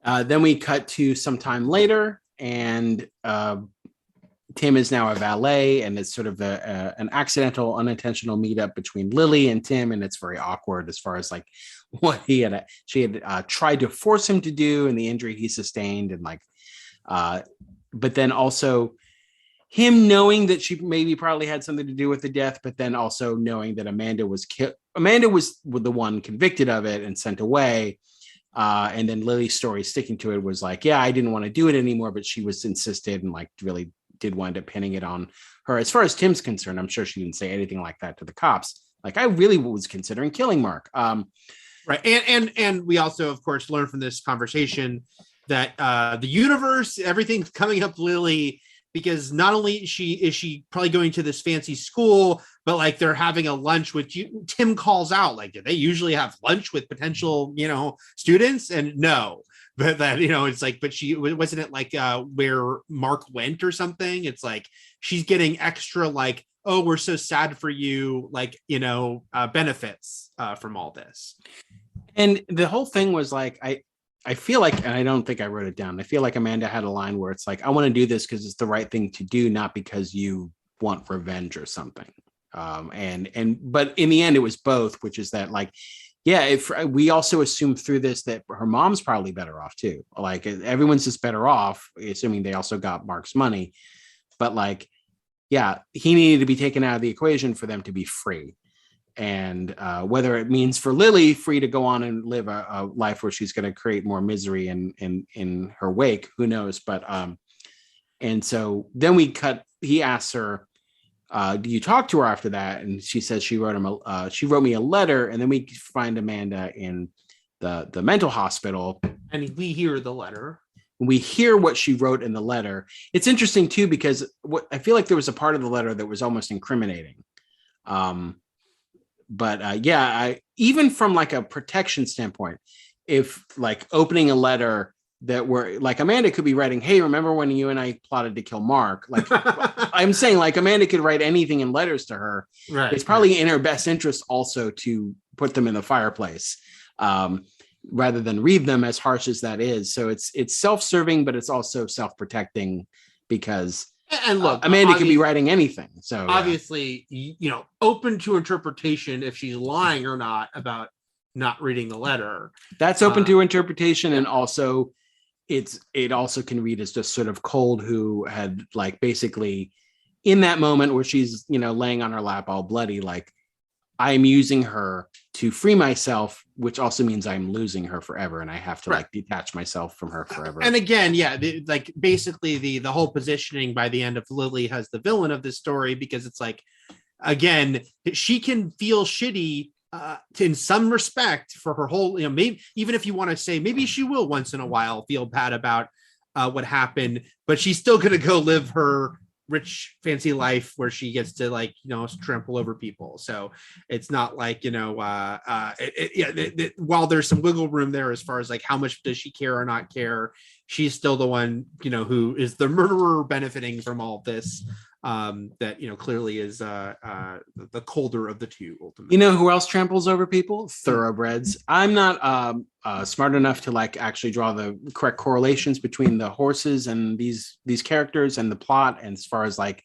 S3: Then we cut to some time later, and Tim is now a valet, and it's sort of an accidental, unintentional meetup between Lily and Tim, and it's very awkward as far as like what she had tried to force him to do and the injury he sustained, and like, but then also him knowing that she maybe probably had something to do with the death, but then also knowing that Amanda was the one convicted of it and sent away. And then Lily's story sticking to it was like, yeah, I didn't want to do it anymore, but she was insisted and like really did wind up pinning it on her. As far as Tim's concerned, I'm sure she didn't say anything like that to the cops. Like, I really was considering killing Mark.
S4: Right. And we also, of course, learned from this conversation that the universe, everything's coming up Lily, because not only is she probably going to this fancy school, but like they're having a lunch with you. Tim calls out, like, do they usually have lunch with potential, students? And no, but that, it's like, but she wasn't it like where Mark went or something? It's like, she's getting extra like, oh, we're so sad for you, like, benefits from all this.
S3: And the whole thing was like, I feel like, and I don't think I wrote it down, I feel like Amanda had a line where it's like, I want to do this because it's the right thing to do, not because you want revenge or something. But in the end, it was both, which is that like, yeah, if we also assume through this that her mom's probably better off too. Like everyone's just better off, assuming they also got Mark's money. But like, yeah, he needed to be taken out of the equation for them to be free. And whether it means for Lily free to go on and live a life where she's going to create more misery in her wake, who knows? But and so then he asks her, you talk to her after that, and she says she wrote me a letter, and then we find Amanda in the mental hospital,
S4: and we hear the letter.
S3: We hear what she wrote in the letter. It's interesting too, because I feel like there was a part of the letter that was almost incriminating. Even from like a protection standpoint, if like opening a letter that were like Amanda could be writing, hey, remember when you and I plotted to kill Mark? Like I'm saying, like Amanda could write anything in letters to her.
S4: Right.
S3: It's probably in her best interest also to put them in the fireplace, rather than read them, as harsh as that is. So it's self-serving, but it's also self-protecting, because
S4: and look,
S3: Amanda could be writing anything. So
S4: obviously, open to interpretation if she's lying or not about not reading the letter.
S3: That's open to interpretation, and also it also can read as just sort of cold, who had like basically in that moment where she's laying on her lap all bloody, like I'm using her to free myself, which also means I'm losing her forever, and I have to like detach myself from her forever.
S4: And again, basically the whole positioning by the end of Lily as the villain of this story, because it's like, again, she can feel shitty in some respect for her whole, maybe even if you want to say maybe she will once in a while feel bad about what happened, but she's still going to go live her rich fancy life where she gets to trample over people. So it's not like while there's some wiggle room there as far as like how much does she care or not care, she's still the one who is the murderer benefiting from all this, that clearly is the colder of the two ultimately.
S3: Who else tramples over people? Thoroughbreds. I'm not smart enough to like actually draw the correct correlations between the horses and these characters and the plot, and as far as like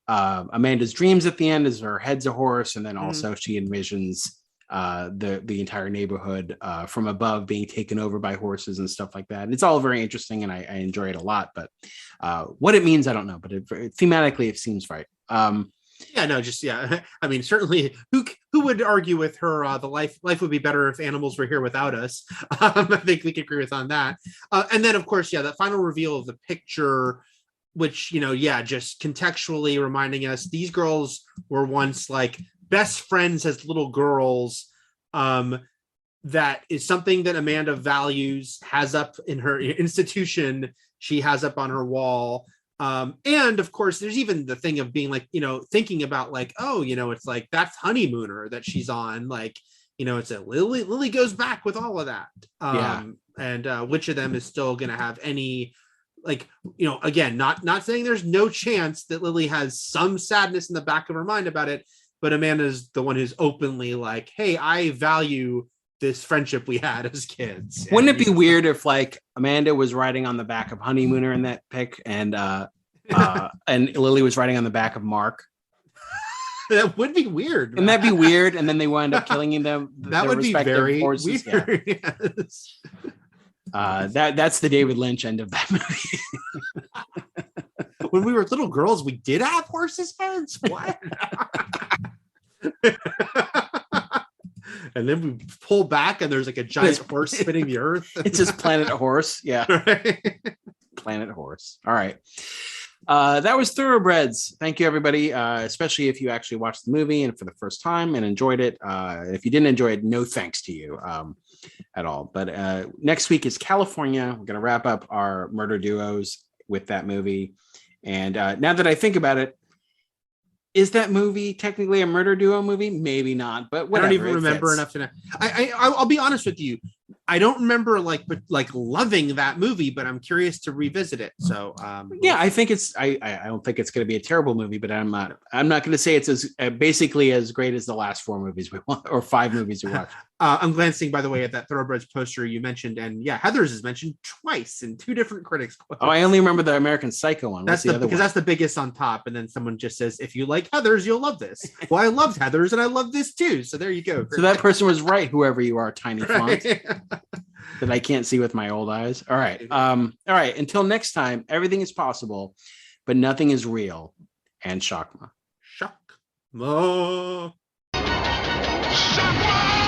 S3: Amanda's dreams at the end is her head's a horse, and then also she envisions the entire neighborhood from above being taken over by horses and stuff like that. And it's all very interesting, and I enjoy it a lot, but what it means I don't know, but thematically it seems right. I
S4: mean, certainly who would argue with her the life would be better if animals were here without us. I think we can agree with on that. And then of course that final reveal of the picture, which just contextually reminding us these girls were once like best friends as little girls. That is something that Amanda values, has up in her institution, she has up on her wall. And of course, there's even the thing of being like, thinking about like, it's like that's Honeymooner that she's on. Like, it's a Lily goes back with all of that. And which of them is still going to have any, like, again, not saying there's no chance that Lily has some sadness in the back of her mind about it, but Amanda's the one who's openly like, hey, I value this friendship we had as kids.
S3: Wouldn't it be weird if like Amanda was riding on the back of Honeymooner in that pic, and and Lily was riding on the back of Mark?
S4: That would be weird.
S3: And that'd be weird. And then they wind up killing them.
S4: That would be very
S3: horses.
S4: weird. Yeah. Yes.
S3: That's the David Lynch end of that movie.
S4: When we were little girls, we did have horses' heads. What? And then we pull back, and there's like a giant horse spinning the earth.
S3: It's just Planet Horse. Yeah.
S4: Right?
S3: Planet Horse. All right. That was Thoroughbreds. Thank you, everybody, especially if you actually watched the movie and for the first time and enjoyed it. If you didn't enjoy it, no thanks to you at all. But next week is California. We're going to wrap up our murder duos with that movie. And now that I think about it, is that movie technically a murder duo movie? Maybe not, but whatever.
S4: I don't even remember enough to know. I'll be honest with you. I don't remember like loving that movie, but I'm curious to revisit it. So
S3: I think it's. I don't think it's going to be a terrible movie, but I'm not going to say it's as basically as great as the last 4 movies we watched or 5 movies we watched.
S4: I'm glancing, by the way, at that Thoroughbreds poster you mentioned, and Heather's is mentioned twice in 2 different critics quotes.
S3: Oh, I only remember the American Psycho one. What's the other one?
S4: Because that's the biggest on top, and then someone just says, "If you like Heather's, you'll love this." Well, I loved Heather's, and I love this too. So there you go.
S3: So that person was right, whoever you are, tiny font that I can't see with my old eyes. All right. All right. Until next time, everything is possible, but nothing is real. And Shakma.
S4: Shakma. Shakma!